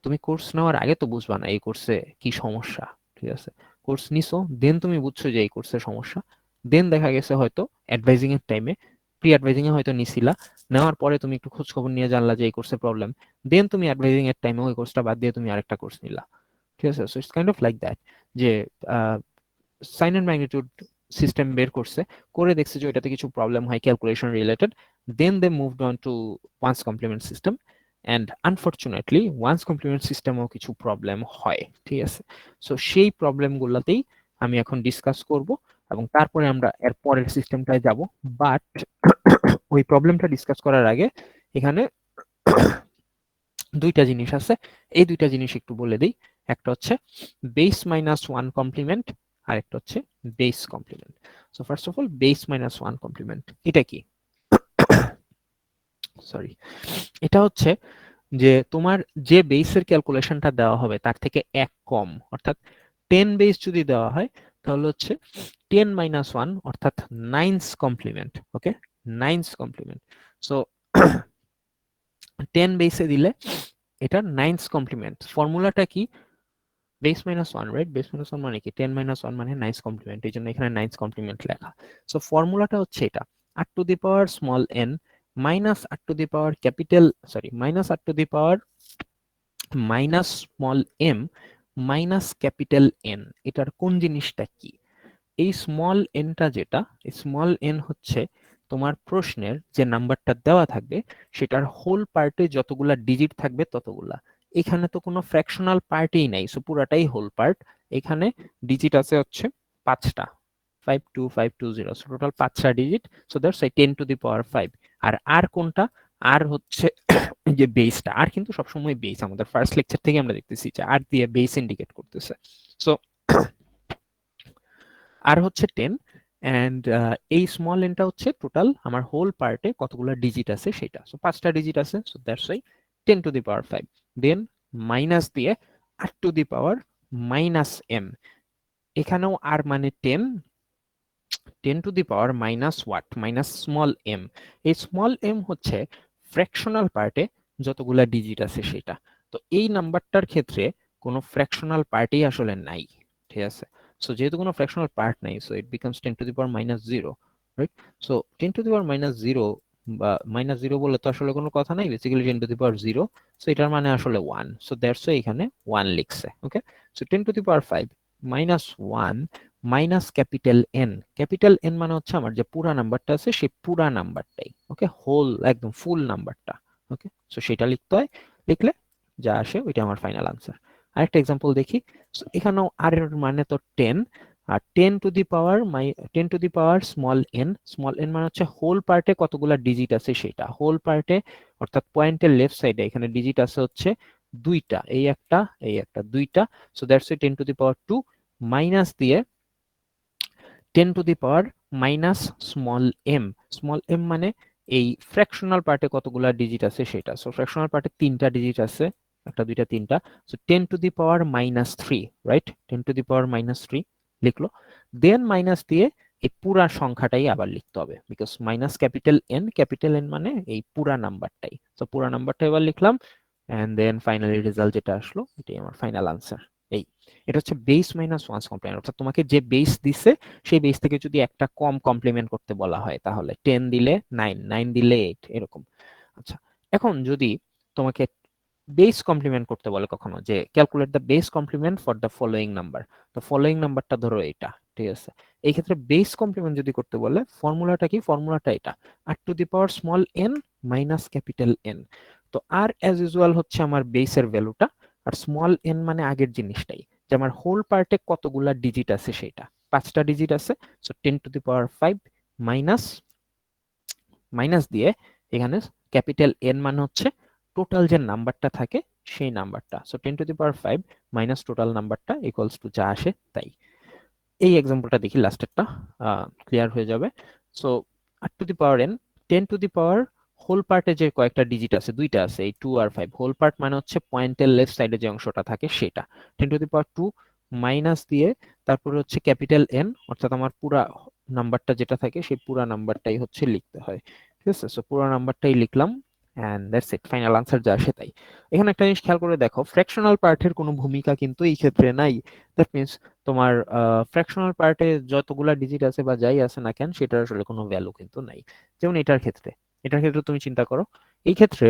Speaker 1: তুমি কোর্স নেওয়ার আগে তো বুঝবা না এই কোর্সে কি সমস্যা, ঠিক আছে? কোর্স নিছো, দেন তুমি বুঝছো যে এই কোর্সের সমস্যা, দেন দেখা গেছে হয়তো অ্যাডভাইজিং এর টাইমে, প্রি অ্যাডভাইজিং এ হয়তো নিছিলা, নেওয়ার পরে তুমি একটু খোঁজ খবর নিয়ে জানলা যে এই কোর্সে প্রবলেম, দেন তুমি অ্যাডভাইজিং এর টাইমে ওই কোর্সটা বাদ দিয়ে তুমি আরেকটা কোর্স নিলা, ঠিক আছে? So it's kind of like that, যে সাইন এন্ড ম্যাগনিটিউড সিস্টেম বের করছে, করে দেখছে যে ওইটাতে কিছু প্রবলেম হয় calculation related, then they moved on to one's complement system. And unfortunately one's complement সিস্টেমেও কিছু প্রবলেম হয়, ঠিক আছে? সো সেই প্রবলেমগুলোতেই আমি এখন ডিসকাস করব, এবং তারপরে আমরা এর পরের সিস্টেমটায় যাব। বাট ওই প্রবলেমটা ডিসকাস করার আগে এখানে দুইটা জিনিস আছে, এই দুইটা জিনিস একটু বলে দিই। একটা হচ্ছে বেস মাইনাস ওয়ান কমপ্লিমেন্ট, আর একটা হচ্ছে base complement. So first of all, base minus one complement এটা কি? সরি, এটা হচ্ছে যে তোমার যে বেসের ক্যালকুলেশনটা দেওয়া হবে তার থেকে এক কম, অর্থাৎ 10 বেস যদি দেওয়া হয়, তাহলে হচ্ছে 10 মাইনাস ওয়ান, অর্থাৎ নাইনস কমপ্লিমেন্ট। ওকে, নাইনস কমপ্লিমেন্ট। সো 10 বেসে দিলে এটা নাইনস কমপ্লিমেন্ট। ফর্মুলাটা কি? Base minus one, right? Base minus one মানে কি? 10 মাইনাস ওয়ান মানে নাইনস কমপ্লিমেন্ট, এই জন্য এখানে নাইনস কমপ্লিমেন্ট লেখা। সো ফর্মুলাটা হচ্ছে এটা, r to the power small n minus r to the power capital, sorry, minus r to the power minus small m minus capital n. এটার কোন জিনিসটা কি? এই স্মল এনটা যেটা, এই স্মল এন হচ্ছে তোমার প্রশ্নের যে নাম্বারটা দেওয়া থাকবে সেটার হোল পার্টে যতগুলা ডিজিট থাকবে ততগুলা। এখানে তো কোনো ফ্র্যাকশনাল পার্টই নাই, সো পুরাটাই হোল পার্ট। এখানে ডিজিট আছে হচ্ছে 5টা, 52520, সো টোটাল 5টা digit. So that's 10 to the power 5। আর আর কোনটা? আর হচ্ছে যে বেসটা, আর কিন্তু সবসময় বেস, আমাদের ফার্স্ট লেকচার থেকে আমরা দেখতেছি যে আর দিয়ে বেস ইন্ডিকেট করতেছে। সো আর হচ্ছে 10, অ্যান্ড এই স্মল এনটা হচ্ছে টোটাল আমার হোল পার্টে কতগুলো ডিজিট আছে সেটা। সো 5টা ডিজিট আছে, so that's why 10 to the power 5। Then minus দিয়ে r to the power minus m, এখানেও আর মানে 10, 10 to the power minus what, minus small m. এই স্মল এম হচ্ছে ফ্র্যাকশনাল পার্টে যতগুলা ডিজিট আছে সেটা। তো এই নাম্বারটার ক্ষেত্রে কোনো ফ্র্যাকশনাল পার্টই আসলে নাই, ঠিক আছে। সো যেহেতু কোনো ফ্র্যাকশনাল পার্ট নাই, so it becomes 10⁻⁻0, right. So 10⁻⁻0 বা -0 বলে তো আসলে কোনো কথা নাই, বেসিক্যালি 10⁻0, সো এটার মানে আসলে 1, সো দ্যাটস ওয়াই এখানে 1 লিখছে, okay. So 10⁵ -1 minus capital n, capital n মানে হচ্ছে আমার যে পুরা নাম্বারটা আছে সেই পুরা নাম্বারটাই, ওকে, হোল একদম ফুল নাম্বারটা, ওকে। সো সেটা লিখতে হয়, লিখলে যা আসে ওইটা আমার ফাইনাল আনসার। আরেকটা এক্সাম্পল দেখি। সো এখানেও আর এর মানে তো 10, আর 10⁻⁻ স্মল এন মানে হচ্ছে হোল পার্টে কতগুলা ডিজিট আছে সেটা, হোল পার্টে অর্থাৎ পয়েন্টের লেফট সাইডে এখানে ডিজিট আছে হচ্ছে দুইটা, এই একটা দুইটা। সো দ্যাটস 10⁻2 মাইনাস দিয়ে 10⁻⁻ স্মল এম মানে এই ফ্র্যাকশনাল পার্টে কতগুলা ডিজিট আছে সেটা। সো ফ্র্যাকশনাল পার্টে তিনটা ডিজিট আছে, একটা দুইটা তিনটা। সো 10⁻⁻3, রাইট, 10⁻⁻3 লিখলো, দেন মাইনাস দিয়ে এই পুরা সংখ্যাটাই আবার লিখতে হবে, বিকজ মাইনাস ক্যাপিটাল এন মানে এই পুরা নাম্বারটাই। তো পুরা নাম্বারটা এবার লিখলাম, এন্ড দেন ফাইনালি রেজাল্ট যেটা আসলো এটাই আমার ফাইনাল আনসার। এই এটা হচ্ছে বেস মাইনাস ওয়ান্স কমপ্লিমেন্ট, অর্থাৎ তোমাকে যে বেস দিছে সেই বেস থেকে যদি একটা কম কমপ্লিমেন্ট করতে বলা হয় তাহলে 10 দিলে 9, 9 দিলে 8, এরকম। আচ্ছা, এখন যদি তোমাকে বেস কমপ্লিমেন্ট করতে বলে কখনো, যে calculate the base complement for the following number, তো ফলোইং নাম্বারটা ধরো এটা, ঠিক আছে। এই ক্ষেত্রে বেস কমপ্লিমেন্ট যদি করতে বলে ফর্মুলাটা কি, ফর্মুলাটা এটা, r⁻n মাইনাস ক্যাপিটাল এন। তো আর অ্যাজ ইউজুয়াল হচ্ছে আমার বেসের ভ্যালুটা, আর স্মল এন মানে আগের জিনিসটাই, যে আমার হোল পার্টে কতগুলা ডিজিট আছে সেটা, 5টা ডিজিট আছে। সো 10⁵ মাইনাস মাইনাস দিয়ে এখানে ক্যাপিটাল এন মানে হচ্ছে টোটাল যে নাম্বারটা থাকে সেই নাম্বারটা। সো 10⁵ মাইনাস টোটাল নাম্বারটা ইকুয়ালস টু যা আসে তাই। এই এক্সাম্পলটা দেখি, লাস্টেরটা ক্লিয়ার হয়ে যাবে। সো r⁻n 10 হোল পার্টে যে কয়েকটা ডিজিট আছে, দুইটা আছে, এই 2 আর 5, হোল পার্ট মানে হচ্ছে পয়েন্টের লেফট সাইডে যে অংশটা থাকে সেটা, 10⁻2 মাইনাস দিয়ে তারপরে হচ্ছে ক্যাপিটাল এন, অর্থাৎ আমার পুরা নাম্বারটা যেটা থাকে সেই পুরা নাম্বারটাই হচ্ছে লিখতে হয়, ঠিক আছে। সো পুরা নাম্বারটাই লিখলাম, and that's it, final answer যা আসে তাই। এখানে একটা জিনিস খেয়াল করে দেখো, ফ্র্যাকশনাল পার্টের কোনো ভূমিকা কিন্তু এই ক্ষেত্রে নাই। দ্যাট মিনস তোমার ফ্র্যাকশনাল পার্টে যতগুলা ডিজিট আছে বা যাই আছে না কেন সেটার আসলে কোনো ভ্যালু কিন্তু নাই। যেমন এটার ক্ষেত্রে তুমি চিন্তা করো, এই ক্ষেত্রে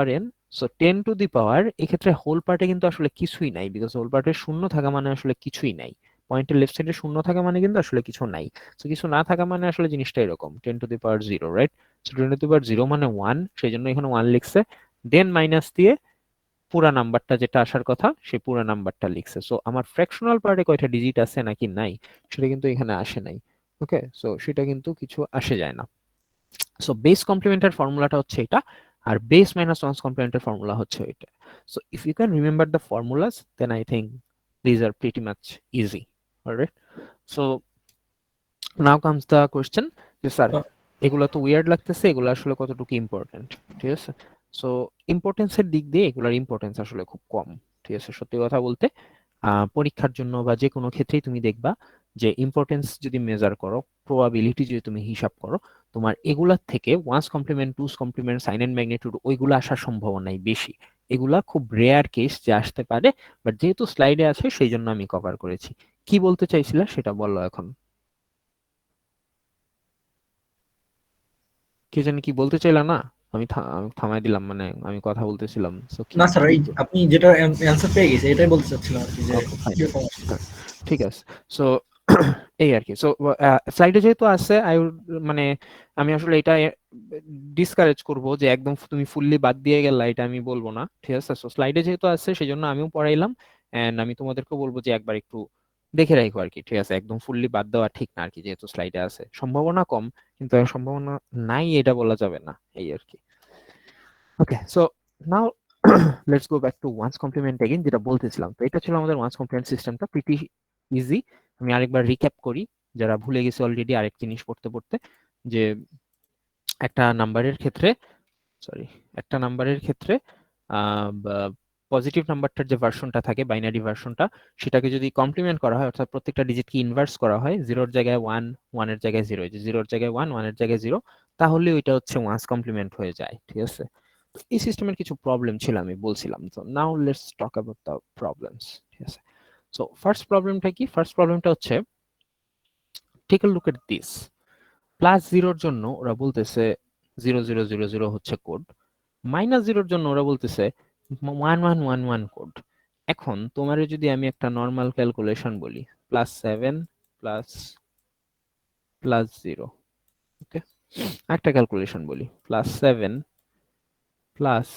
Speaker 1: r⁻n, সো 10 এই ক্ষেত্রে হোল পার্টে কিন্তু আসলে কিছুই নাই, বিকজ হোল পার্টে শূন্য থাকা মানে আসলে কিছুই নাই, পয়েন্টের লেফট সাইডে শূন্য থাকা মানে কিন্তু আসলে কিছু নাই। তো কিছু না থাকা মানে আসলে জিনিসটা এরকম 10⁻0, রাইট। সো 10⁻0 মানে 1, সেই জন্য এখানে 1 লিখছে, দেন মাইনাস দিয়ে পুরা নাম্বারটা যেটা আসার কথা সেই পুরা নাম্বারটা লিখছে। সো আমার ফ্র্যাকশনাল পার্টে কয়টা ডিজিট আছে নাকি নাই সেটা কিন্তু এখানে আসে নাই, ওকে। সো সেটা কিন্তু কিছু আসে যায় না। সো বেস কমপ্লিমেন্টের ফর্মুলাটা হচ্ছে এটা, আর বেস মাইনাস ওয়ান্স কমপ্লিমেন্টের ফর্মুলা হচ্ছে এটা। So if you can remember the formulas then I think these are pretty much easy, alright. So now comes the question, যে স্যার এগুলো তো উইয়ার্ড লাগতেছে, এগুলো আসলে কতটুকু ইম্পর্টেন্ট, ঠিক আছে। সো ইম্পর্টেন্সের দিক দিয়ে এগুলোর ইম্পর্টেন্স আসলে খুব কম, ঠিক আছে। সত্যি কথা বলতে পরীক্ষার জন্য বা যে কোনো ক্ষেত্রেই তুমি দেখবা যে ইম্পর্টেন্স যদি মেজার করো, প্রবাবিলিটি যদি তুমি হিসাব করো, তোমার এগুলার থেকে one's complement, two's complement, sign and magnitude ওইগুলো আসার সম্ভাবনাই বেশি। এগুলা খুব রেয়ার কেস যে আসতে পারে, বাট যেহেতু স্লাইডে আছে সেই জন্য আমি কভার করেছি। কি বলতে চাইছিলা সেটা বললো এখন। কি জানি কি বলতে চাইলা না, আমি থামাই দিলাম, মানে আমি কথা বলতেছিলাম। সো কি
Speaker 2: না স্যার,
Speaker 1: কি
Speaker 2: এই আপনি যেটা অ্যান্সার পেয়ে গেছে এটাই বলতে চাচ্ছিলাম আর কি, যে
Speaker 1: ওকে ফাইন,
Speaker 2: কিরকম আসছে।
Speaker 1: ঠিক আছে। সো এই আর কি। সো স্লাইডে যেহেতু আছে মানে আমি আসলে এটা ডিসকারেজ করব যে একদম তুমি ফুললি বাদ দিয়ে গেলা, এটা আমি বলবো না, ঠিক আছে। সো স্লাইডে যেহেতু আছে সেই জন্য আমিও পড়াইলাম, এন্ড আমি তোমাদেরকে বলবো যে একবার একটু দেখে রাখো আর কি, ঠিক আছে। একদম ফুললি বাদ দেওয়া ঠিক না আর কি, যেহেতু স্লাইডে আছে, সম্ভাবনা কম, কিন্তু সম্ভাবনা নাই এটা বলা যাবে না, এই আর কি। Okay, so now let's go back to one's complement again, যেটা বলতেছিলাম। তো এটা ছিল আমাদের ওয়ান্স কমপ্লিমেন্ট সিস্টেমটা, প্রিটি ইজি। আমি আরেকবার রিক্যাপ করি যারা ভুলে গেছে অলরেডি, আরেক জিনিস পড়তে পড়তে, যে একটা নাম্বারের ক্ষেত্রে, সরি, একটা নাম্বারের ক্ষেত্রে পজিটিভ নাম্বারটার যে ভার্সনটা থাকে, বাইনারি ভার্সনটা, সেটাকে যদি কমপ্লিমেন্ট করা হয়, অর্থাৎ প্রত্যেকটা ডিজিটকে ইনভার্স করা হয়, জিরোর জায়গায় ওয়ান, ওয়ানের জায়গায় জিরো, জিরোর জায়গায় ওয়ান, ওয়ানের জায়গায় জিরো, তাহলে ওইটা হচ্ছে ওয়ান্স কমপ্লিমেন্ট হয়ে যায়, ঠিক আছে। এই সিস্টেমের কিছু প্রবলেম ছিল আমি বলছিলাম। তো now let's talk about the problems. ঠিক আছে, সো ফার্স্ট প্রবলেমটা কি? ফার্স্ট প্রবলেমটা হচ্ছে take a look at this. Plus জিরোর জন্য ওরা বলতেছে 0000 হচ্ছে কোড, মাইনাস জিরোর জন্য ওরা বলতেছে 1111 কোড। এখন তোমার যদি আমি একটা নর্মাল ক্যালকুলেশন বলি, +7 প্লাস প্লাস জিরো, ওকে, একটা ক্যালকুলেশন বলি, +7 প্লাস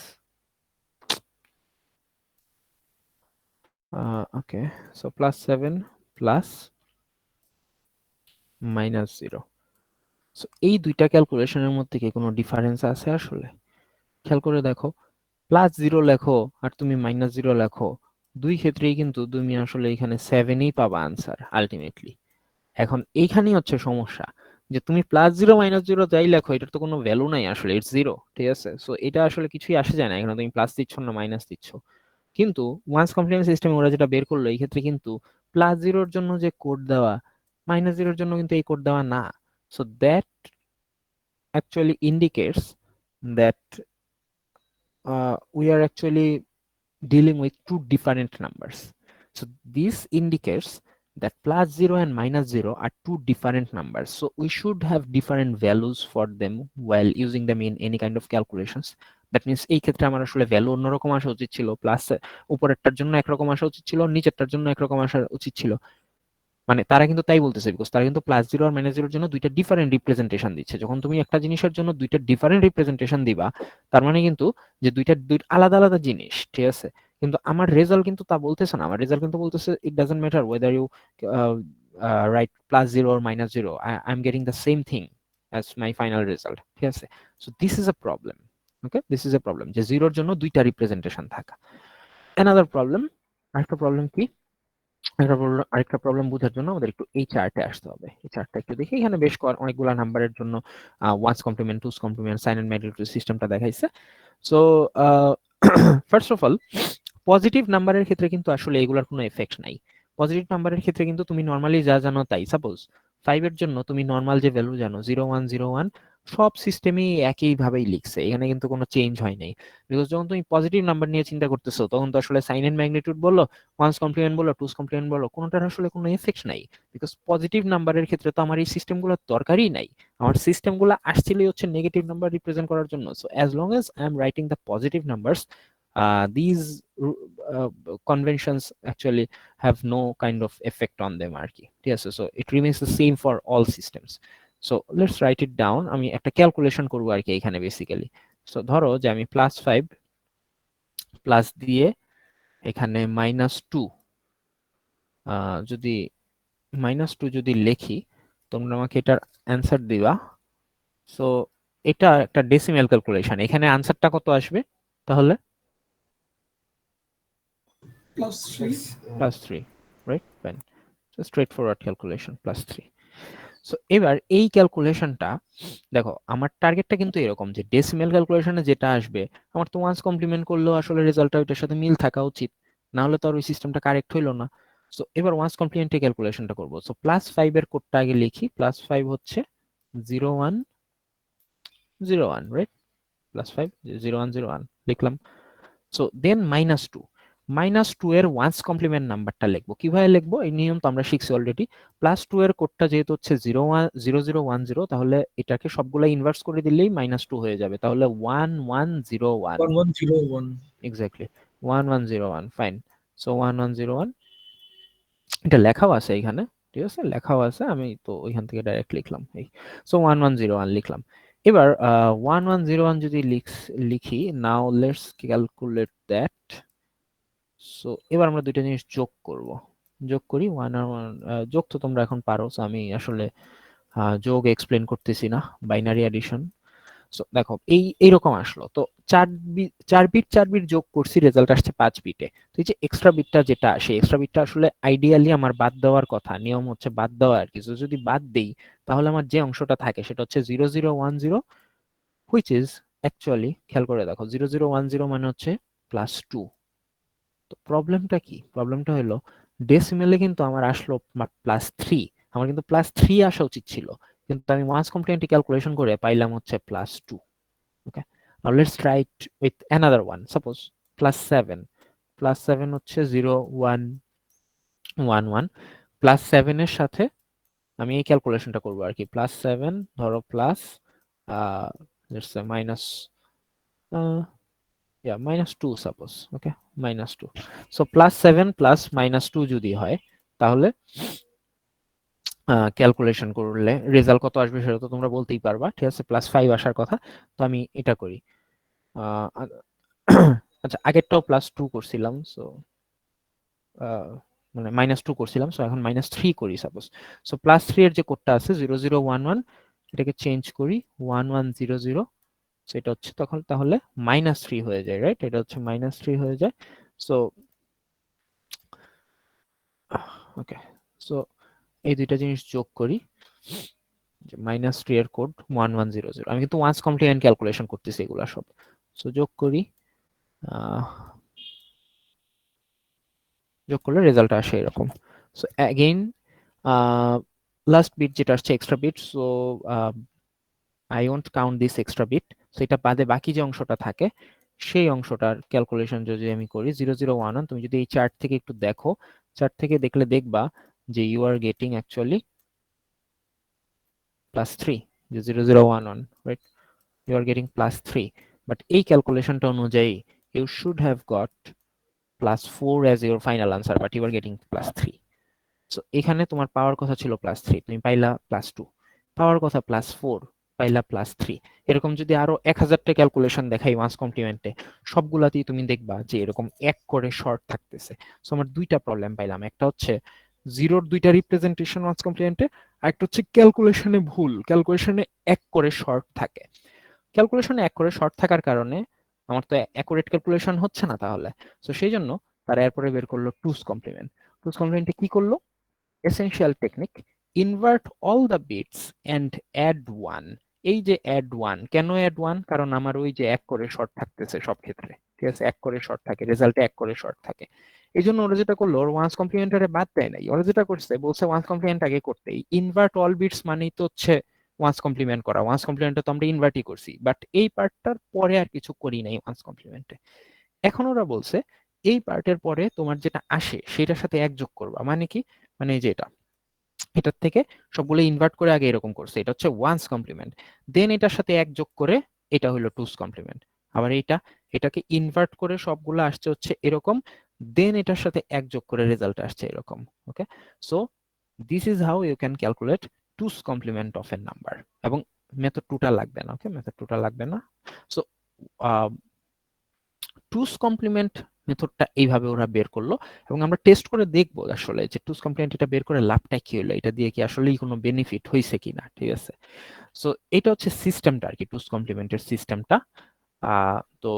Speaker 1: ওকে, সো +7 প্লাস -0। সো এই দুইটা ক্যালকুলেশনের মধ্যে কি কোনো ডিফারেন্স আছে আসলে? খেয়াল করে দেখো, +0 লেখো আর তুমি -0 লেখো, দুই ক্ষেত্রেই কিন্তু তুমি আসলে এখানে 7ই পাবা আনসার আলটিমেটলি। এখন এইখানেই হচ্ছে সমস্যা, যে তুমি +0 -0 যাই লেখো, এটার তো কোনো ভ্যালু নাই আসলে, ইটস জিরো। ঠিক আছে, সো এটা আসলে কিছুই আসে যায় না, এখানে তুমি প্লাস দিচ্ছ না মাইনাস দিচ্ছ। কিন্তু ওয়ান্স কমপ্লিমেন্ট সিস্টেমে ওরা যেটা বের করলো এই ক্ষেত্রে কিন্তু +0 জন্য যে কোড দেওয়া, -0 জন্য কিন্তু এই কোড দেওয়া না। So that actually indicates that we are actually dealing with two different numbers. So this indicates that +0 and -0 are two different numbers. So we should have different values for them while using them in any kind of calculations. That means এই ক্ষেত্রে আমার আসলে value অন্যরকম আসা উচিত ছিল, plus উপরেরটার জন্য একরকম আসা উচিত ছিল, নিচেরটার জন্য একরকম আসা উচিত ছিল। মানে তারা কিন্তু তাই বলতেছে, বিকজ তারা কিন্তু +0 আর -0 জন্য দুইটা ডিফারেন্ট রিপ্রেজেন্টেশন দিচ্ছে। যখন তুমি একটা জিনিসের জন্য দুইটা ডিফারেন্ট রিপ্রেজেন্টেশন দিবা, তার মানে কিন্তু যে দুইটা আলাদা আলাদা জিনিস। ঠিক আছে, কিন্তু আমার রেজাল্ট কিন্তু তা বলতেছে না। আমার রেজাল্ট কিন্তু বলতেছে it doesn't matter whether you write +0 or -0, I am getting the same thing as my final result. ঠিক আছে, so this is a problem. Okay, this is a problem যে জিরোর জন্য দুইটা রিপ্রেজেন্টেশন থাকা। অ্যানাদার প্রবলেম, আরেকটা প্রবলেম কি? আরেকটা প্রবলেম বোঝার জন্য আমাদের একটু এই চার্টে আসতে হবে। এই চার্টটা একটু দেখি, এখানে বেশ অনেকগুলা নাম্বারের জন্য one's complement, two's complement, sign and magnitude সিস্টেমটা দেখাইছে। So first of all, positive নাম্বারের ক্ষেত্রে কিন্তু আসলে এগুলার কোনো এফেক্ট নাই। পজিটিভ নাম্বারের ক্ষেত্রে কিন্তু তুমি নর্মালি যা জানো তাই। সাপোজ 5 এর জন্য তুমি নর্মাল যে ভ্যালু জানো 0101, সব সিস্টেমই একইভাবেই লিখছে, এখানে কিন্তু কোনো চেঞ্জ হয় নাই। বিকজ যখন তুমি পজিটিভ নাম্বার নিয়ে চিন্তা করতেছো, তখন তো আসলে সাইন এন্ড ম্যাগনিটিউড বললো, ওয়ান্স কমপ্লিমেন্ট বললো, টুস কমপ্লিমেন্ট বললো, কোনোটার আসলে কোনো এফেক্ট নাই। বিকজ পজিটিভ নাম্বারের ক্ষেত্রে তো আমার এই সিস্টেমগুলোর দরকারই নাই। আমার সিস্টেমগুলো আসছিলই হচ্ছে নেগেটিভ নাম্বার রিপ্রেজেন্ট করার জন্য। So as long age I am writing the positive numbers, these uh, conventions actually have no kind of effect on them আর কি। ঠিক আছে, so it remains the same for all systems. So let's write it down, আমি একটা calculation করবো আর কি এখানে basically. So ধরো যে আমি +5 প্লাস দিয়ে এখানে -2, যদি -2 যদি লিখি, তোমরা আমাকে এটার অ্যান্সার দিবা। সো এটা একটা ডেসিমেল ক্যালকুলেশন, এখানে অ্যান্সারটা কত আসবে তাহলে?
Speaker 2: +3।
Speaker 1: +3, right, fine. Straight forward calculation, +3। So এবার এই ক্যালকুলেশনটা দেখো, আমার টার্গেটটা কিন্তু এরকম যে ডেসিমেল ক্যালকুলেশনে যেটা আসবে, আমার তো ওয়ান্স কমপ্লিমেন্ট করলেও আসলে রেজাল্টটা ওইটার সাথে মিল থাকা উচিত, না হলে তো আর ওই সিস্টেমটা কারেক্ট হইলো না। সো এবার ওয়ান্স কমপ্লিমেন্টে ক্যালকুলেশনটা করবো। সো +5 এর কোডটা আগে লিখি, +5 হচ্ছে 0101, রাইট, +5 0101 লিখলাম। সো দেন -2, -2 এর ওয়ান্স কমপ্লিমেন্ট নাম্বারটা লিখবো। কিভাবে লিখবো? এই নিয়ম তো আমরা শিখছি অলরেডি। +2 এর কোডটা যেহেতু হচ্ছে 0010, তাহলে এটাকে সবগুলা ইনভার্স করে দিলেই -2 হয়ে যাবে, তাহলে 1101।
Speaker 2: 1101।
Speaker 1: Exactly 1101, fine. সো 1101 এটা লেখাও আছে এখানে। ঠিক আছে, লেখাও আছে, আমি তো ওইখান থেকে ডাইরেক্ট লিখলাম এই। সো 1101 লিখলাম। এবার 1101 যদি লিখি, now let's calculate that. So এবার আমরা দুইটা জিনিস যোগ করব। যোগ করি, ওয়ান আর ওয়ান, যোগ তো তোমরা এখন পারো, সো আমি আসলে যোগ এক্সপ্লেন করতেছি না, বাইনারি অ্যাডিশন। সো দেখো এইরকম আসলো, তো 4 বিট যোগ করছি, রেজাল্ট আসছে 5 বিটে। তো এই যে এক্সট্রা বিটটা যেটা, সেই এক্সট্রা বিটটা আসলে আইডিয়ালি আমার বাদ দেওয়ার কথা, নিয়ম হচ্ছে বাদ দেওয়া আর কি। So যদি বাদ দেই, তাহলে আমার যে অংশটা থাকে সেটা হচ্ছে 0010, হুইচ ইজ অ্যাকচুয়ালি, খেয়াল করে দেখো, 0010 মানে হচ্ছে +2। তো প্রবলেমটা কি? প্রবলেমটা হলো ডেসিমেলে কিন্তু আমার আসলো +3, আমার কিন্তু +3 আসা উচিত ছিল, কিন্তু আমি ওয়ান্স কমপ্লিমেন্টে ক্যালকুলেশন করে পাইলাম হচ্ছে +2। ওকে, Now let's try it with another one. Suppose +7 +7 হচ্ছে 0 1 1 1 +7 এর সাথে আমি এই ক্যালকুলেশনটা করবো আর কি। +7 ধরো plus let's say minus -2 suppose. Okay, -2। So +7 plus -2 যদি হয় তাহলে ক্যালকুলেশন করলে রেজাল্ট কত আসবে সেটা তো তোমরা বলতেই পারবা, ঠিক আছে। +5 আসার কথা। তো আমি এটা করি। আহ, আচ্ছা, আগেরটাও +2 করছিলাম, সো মানে -2 করছিলাম, সো এখন -3 করি সাপোজ। সো +3 এর যে কোডটা আছে 0011, এটাকে চেঞ্জ করি 1100। সেটা হচ্ছে তখন তাহলে -3 হয়ে যায়, রাইট? এটা হচ্ছে -3 হয়ে যায়। সো ওকে, সো এই দুইটা জিনিস যোগ করি, -3 এর কোড 1100। আমি কিন্তু ওয়ান্স কমপ্লিমেন্ট ক্যালকুলেশন করতেছি এগুলা সব। সো যোগ করি, আহ, যোগ করলে রেজাল্ট আসে এরকম। সো অ্যাগেইন লাস্ট বিট যেটা আসছে extra bit, so I won't count this extra bit. So এটা বাদে বাকি যে অংশটা থাকে সেই অংশটার ক্যালকুলেশন যদি আমি করি 0011, তুমি যদি এই চার্ট থেকে একটু দেখো, চার্ট থেকে দেখলে দেখবা যে ইউ আর গেটিং অ্যাকচুয়ালি +3, যে 0011, right? You are getting +3, but এই ক্যালকুলেশনটা অনুযায়ী you should have got +4 as your final answer, but you are getting +3। So এখানে তোমার পাওয়ার কথা ছিল +3, তুমি পাইলা +2। পাওয়ার কথা +4, পাইলা +3। এরকম যদি আরো 1000টা ক্যালকুলেশন দেখাই ওয়ান্স কমপ্লিমেন্টে, সবগুলাতেই তুমি দেখবা যে এরকম এক করে শর্ট থাকতেছে। সো আমার দুইটা প্রবলেম পাইলাম, একটা হচ্ছে জিরোর দুইটা রিপ্রেজেন্টেশন ওয়ান্স কমপ্লিমেন্টে, আর একটা হচ্ছে ক্যালকুলেশনে ভুল, ক্যালকুলেশনে এক করে শর্ট থাকে। ক্যালকুলেশনে এক করে শর্ট থাকার কারণে আমার তো অ্যাকুরেট ক্যালকুলেশন হচ্ছে না তাহলে। সো সেই জন্য তারা এরপরে বের করলো টুস কমপ্লিমেন্ট। টুস কমপ্লিমেন্টে কি করলো? Essential technique, invert all the bits and add one. এই যে অ্যাড ওয়ান, কেন অ্যাড ওয়ান? কারণ আমার ওই যে এক করে শর্ট থাকতেছে সব ক্ষেত্রে, ঠিক আছে, এক করে শর্ট থাকে, রেজাল্টে এক করে শর্ট থাকে। এই জন্য ওরা যেটা করলো, ওর ওয়ান্স কমপ্লিমেন্টারে বাদ দেয় নাই, ওরা যেটা করছে বলছে ওয়ান্স কমপ্লিমেন্ট আগে করতে। ইনভার্ট অল বিটস মানেই তো হচ্ছে ওয়ান্স কমপ্লিমেন্ট করা, ওয়ান্স কমপ্লিমেন্টে তো আমরা ইনভার্টই করছি, বাট এই পার্টটার পরে আর কিছু করি নাই ওয়ান্স কমপ্লিমেন্টে। এখন ওরা বলছে এই পার্টের পরে তোমার যেটা আসে সেটার সাথে এক যোগ করবা। মানে কি? মানে এই যে এটা, এটার থেকে সবগুলো ইনভার্ট করে আগে এরকম করছে, এটা হচ্ছে ওয়ান্স কমপ্লিমেন্ট। দেন এটার সাথে এক যোগ করে এটা হলো টুস কমপ্লিমেন্ট। আবার এটাকে ইনভার্ট করে সবগুলো আসছে হচ্ছে এরকম, দেন এটার সাথে এক যোগ করে রেজাল্ট আসছে এরকম। Okay, so this is how you can calculate two's complement of a number. এবং মেথড টুটা লাগবে না, ওকে, মেথড টুটা লাগবে না। সো টুস কমপ্লিমেন্ট মেথডটা এইভাবে ওরা বের করলো, এবং আমরা টেস্ট করে দেখবো আসলে যে টুস কমপ্লিমেন্ট এটা বের করে লাভটা কি হলো, এটা দিয়ে কি আসলেই কোনো বেনিফিট হয়েছে কিনা, ঠিক আছে। সো এটা হচ্ছে সিস্টেমটা আর কি, টুস কমপ্লিমেন্টের সিস্টেমটা। তো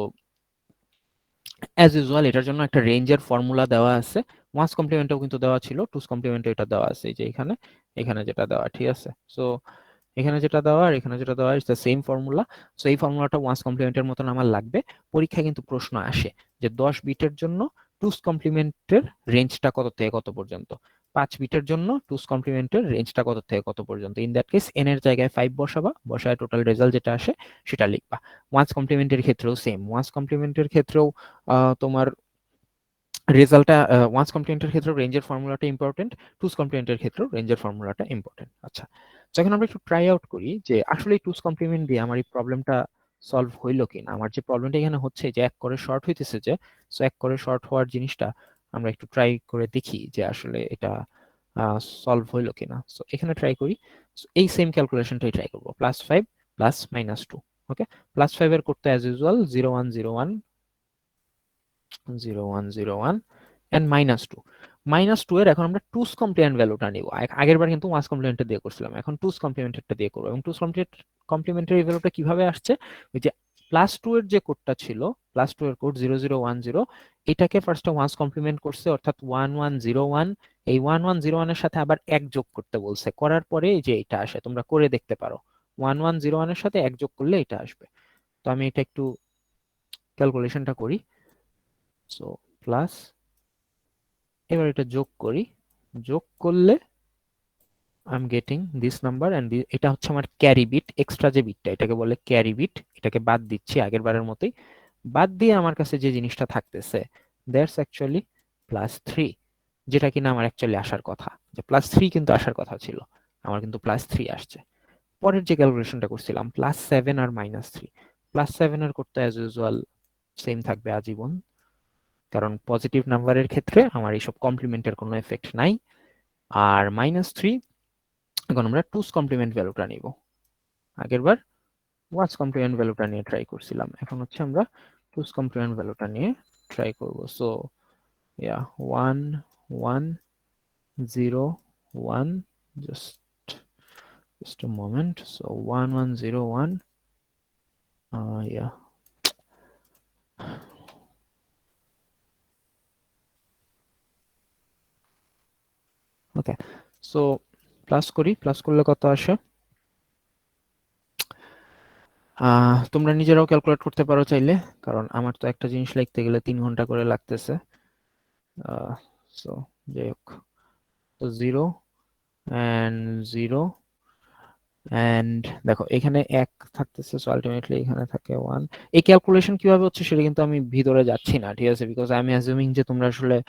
Speaker 1: অ্যাজ ইউজুয়াল এটার জন্য একটা রেঞ্জের ফর্মুলা দেওয়া আছে, ওয়ান্স কমপ্লিমেন্টেও কিন্তু দেওয়া ছিল, টুস কমপ্লিমেন্টে এটা দেওয়া আছে, এই যে এখানে এখানে যেটা দেওয়া, ঠিক আছে। সো এখানে যেটা দেওয়া আর এখানে যেটা দেওয়া is the same formula. So এই ফর্মুলাটা ওয়ান্স কমপ্লিমেন্টের মতন আমার লাগবে। পরীক্ষায় কিন্তু প্রশ্ন আসে যে 10 বিটের জন্য টুস কমপ্লিমেন্টের রেঞ্জটা কত থেকে কত পর্যন্ত, 5 বিটের জন্য টুস কমপ্লিমেন্টের রেঞ্জটা কত থেকে কত পর্যন্ত। ইন দ্যাট কেস এন এর জায়গায় 5 বসাবা, বসায় টোটাল রেজাল্ট যেটা আসে সেটা লিখবা। ওয়ান্স কমপ্লিমেন্টের ক্ষেত্রেও সেম, ওয়ান্স কমপ্লিমেন্টের ক্ষেত্রেও তোমার রেজাল্টটা, ওয়ান্স কমপ্লিমেন্টের ক্ষেত্রে রেঞ্জের ফর্মুলাটা ইম্পর্টেন্ট, টুস কমপ্লিমেন্টের ক্ষেত্রেও রেঞ্জের ফর্মুলাটা ইম্পর্টেন্ট। আচ্ছা, তো এখন আমরা একটু ট্রাই আউট করি যে আসলে টুস কমপ্লিমেন্ট দিয়ে আমার এই প্রবলেমটা সলভ হইলো কিনা। আমার যে প্রবলেমটা এখানে হচ্ছে যে এক করে শর্ট হইতেছে, যে সো এক করে শর্ট হওয়ার জিনিসটা আমরা একটু ট্রাই করে দেখি যে আসলে এটা সলভ হইলো কিনা। সো এখানে ট্রাই করি। So, এই সেম ক্যালকুলেশনটাই ট্রাই করবো, +5 প্লাস -2। ওকে, +5 এর করতে অ্যাজ ইউজুয়াল 0101 0101 এন্ড -2। -2 এর এখন আমরা টুস কমপ্লিমেন্ট ভ্যালুটা নিব। আগের বার কিন্তু ওয়ান্স কমপ্লিমেন্টটা দিয়ে করছিলাম, এখন টুস কমপ্লিমেন্টেরটা দিয়ে করবো। এবং টুস কমপ্লিমেন্টারি ভ্যালুটা কিভাবে আসছে? ওই যে +2 এর যে কোডটা ছিল, +2 এর কোড 0010, এটাকে ফার্স্টে ওয়ান্স কমপ্লিমেন্ট করছে অর্থাৎ 1101। এই 1101 এর সাথে আবার এক যোগ করতে বলছে, করার পরে এই যে এটা আসে, তোমরা করে দেখতে পারো, 1101 এর সাথে এক যোগ করলে এটা আসবে। তো আমি এটা একটু ক্যালকুলেশনটা করি। সো প্লাস, এবার এটা যোগ করি, যোগ করলে I am getting this number and এটা হচ্ছে আমার ক্যারি বিট, এক্সট্রা যে বিটটা এটাকে বলে ক্যারি বিট, এটাকে বাদ দিচ্ছি আগের বারের মতোই। বাদ দিয়ে আমার কাছে যে জিনিসটা থাকতেছে দ্যাটস অ্যাকচুয়ালি +3, যেটা কিনা আমার অ্যাকচুয়ালি আসার কথা, যে +3 কিন্তু আসার কথা ছিল, আমার কিন্তু +3 আসছে। পরের যে ক্যালকুলেশনটা করছিলাম +7 আর -3, +7 এর করতে অ্যাজ ইউজুয়াল সেম থাকবে আজীবন, কারণ পজিটিভ নাম্বারের ক্ষেত্রে আমার এইসব কমপ্লিমেন্টের কোনো এফেক্ট নাই। আর -3, এখন আমরা টুস কমপ্লিমেন্ট ভ্যালুটা নিব। আগেরবার ওয়াটস কমপ্লিমেন্ট ভ্যালুটা নিয়ে ট্রাই করছিলাম, এখন হচ্ছে আমরা টুস কমপ্লিমেন্ট ভ্যালুটা নিয়ে ট্রাই করব। So yeah 1 1 0 1, just a moment. So 1 1 0 1, yeah. Okay, so plus করি, প্লাস করলে কত আসে তোমরা নিজেরাও ক্যালকুলেট করতে পারো চাইলে, কারণ আমার তো একটা জিনিস লিখতে গেলে 3 ঘন্টা করে লাগতেছে। সো যাই হোক, তো 0 অ্যান্ড 0 অ্যান্ড দেখো এখানে 1 থাকতেছে, সো আলটিমেটলি এখানে থাকে 1। এই ক্যালকুলেশন কিভাবে হচ্ছে সেটা কিন্তু আমি ভিতরে যাচ্ছি না, ঠিক আছে, বিকজ আই এম অ্যাজুমিং যে তোমরা আসলে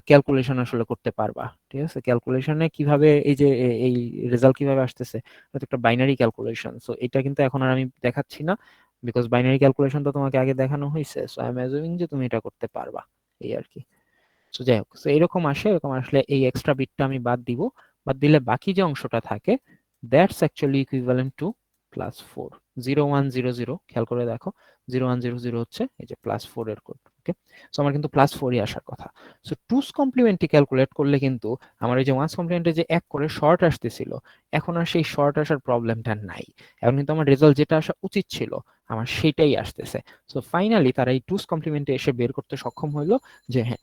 Speaker 1: ক্যালকুলেশন আসলে করতে পারবা, ঠিক আছে। ক্যালকুলেশনে কিভাবে এই যে এই রেজাল্ট কিভাবে আসতেছে, এটা তো একটা বাইনারি ক্যালকুলেশন, সো এটা কিন্তু এখন আর আমি দেখাচ্ছি না, বিকজ বাইনারি ক্যালকুলেশন তো তোমাকে আগে দেখানো হয়েছে, সো আই এম অ্যাজুমিং যে তুমি এটা করতে পারবা, এই আর কি। সো যাই হোক, সো এরকম আসে, এরকম আসলে এই এক্সট্রা বিটটা আমি বাদ দিব, বাদ দিলে বাকি যে অংশটা থাকে দ্যাটস অ্যাকচুয়ালি ইকুইভ্যালেন্ট টু +4। 0 1 0 0, খেয়াল করে দেখো 0 1 0 0 হচ্ছে এই যে +4 এর কোড, ওকে। সো আমার কিন্তু +4ই আসার কথা। সো টুস কমপ্লিমেন্টটি ক্যালকুলেট করলে কিন্তু আমার এই যে ওয়ান্স কমপ্লিমেন্টে যে 1 করে শর্ট আসতেছিল, এখন আর সেই শর্ট আসার প্রবলেমটা নাই, এখন কিন্তু আমার রেজাল্ট যেটা আসা উচিত ছিল আমার সেটাই আসতেছে। সো ফাইনালি তারা এই টুস কমপ্লিমেন্টে এসে বের করতে সক্ষম হইলো যে হ্যাঁ,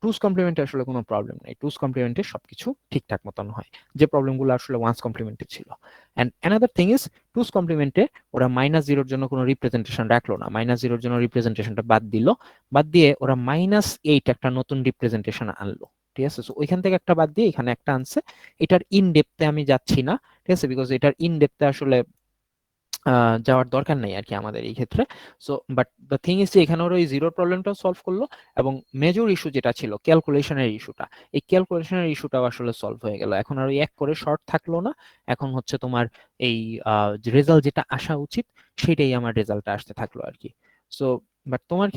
Speaker 1: টুস কমপ্লিমেন্টে আসলে কোনো প্রবলেম নাই, টুস কমপ্লিমেন্টে সবকিছু ঠিকঠাক মতন হয়, যে প্রবলেমগুলো আসলে ওয়ান্স কমপ্লিমেন্টে ছিল। অ্যান্ড অ্যানাদার থিং ইজ, টুস কমপ্লিমেন্টে ওরা -0 জন্য কোনো রিপ্রেজেন্টেশন রাখলো না, -0 জন্য রিপ্রেজেন্টেশনটা বাদ দিল, বাদ দিয়ে ওরা -8 একটা নতুন রিপ্রেজেন্টেশন আনলো, ঠিক আছে। সো ওইখান থেকে একটা বাদ দিয়ে এখানে একটা আনছে। এটার ইন ডেপথে আমি যাচ্ছি না, ঠিক আছে, বিকজ এটার ইন ডেপথে আসলে যাওয়ার দরকার নাই আর কি আমাদের এই ক্ষেত্রে। So but the thing is যে এখানে ওরা ওই জিরোর প্রবলেমটাও সলভ করলো, এবং মেজর ইস্যু যেটা ছিল ক্যালকুলেশনের ইস্যুটা, এই ক্যালকুলেশনের ইস্যুটাও আসলে সলভ হয়ে গেল। এখন আর ওই 1 করে শর্ট থাকলো না, এখন হচ্ছে তোমার এই রেজাল্ট যেটা আসা উচিত সেটাই আমার রেজাল্টটা আসতে থাকলো আর কি। সো বাট তোমার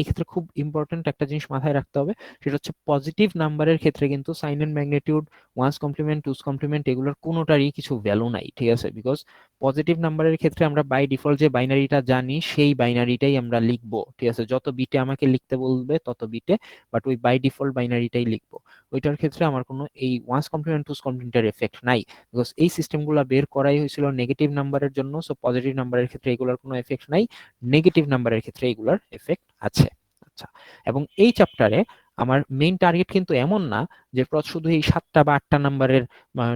Speaker 1: এক্ষেত্রে খুব ইম্পর্টেন্ট একটা জিনিস মাথায় রাখতে হবে, সেটা হচ্ছে পজিটিভ নাম্বারের ক্ষেত্রে কিন্তু sign and magnitude, one's complement, two's complement এগুলোর কোনোটারই কিছু ভ্যালু নাই, ঠিক আছে, বিকজ পজিটিভ নাম্বারের ক্ষেত্রে আমরা বাই ডিফল্ট যে বাইনারিটা জানি সেই বাইনারিটাই আমরা লিখবো, ঠিক আছে, যত বিটে আমাকে লিখতে বলবে তত বিটে, বাট ওই বাই ডিফল্ট বাইনারিটাই লিখবো। ওইটার ক্ষেত্রে আমার কোনো এই ওয়ান্স কমপ্লিমেন্ট টুস কমপ্লিমেন্টের এফেক্ট নাই, বিকজ এই সিস্টেমগুলো বের করাই হয়েছিল নেগেটিভ নাম্বারের জন্য। সো পজিটিভ নাম্বারের ক্ষেত্রে এগুলোর কোনো এফেক্ট নাই, নেগেটিভ নাম্বারের ক্ষেত্রে এগুলোর এফেক্ট আছে। আচ্ছা, এবং এই চ্যাপ্টারে আমার মেইন টার্গেট কিন্তু এমন না যে শুধু এই 7টা বা 8টা নাম্বারের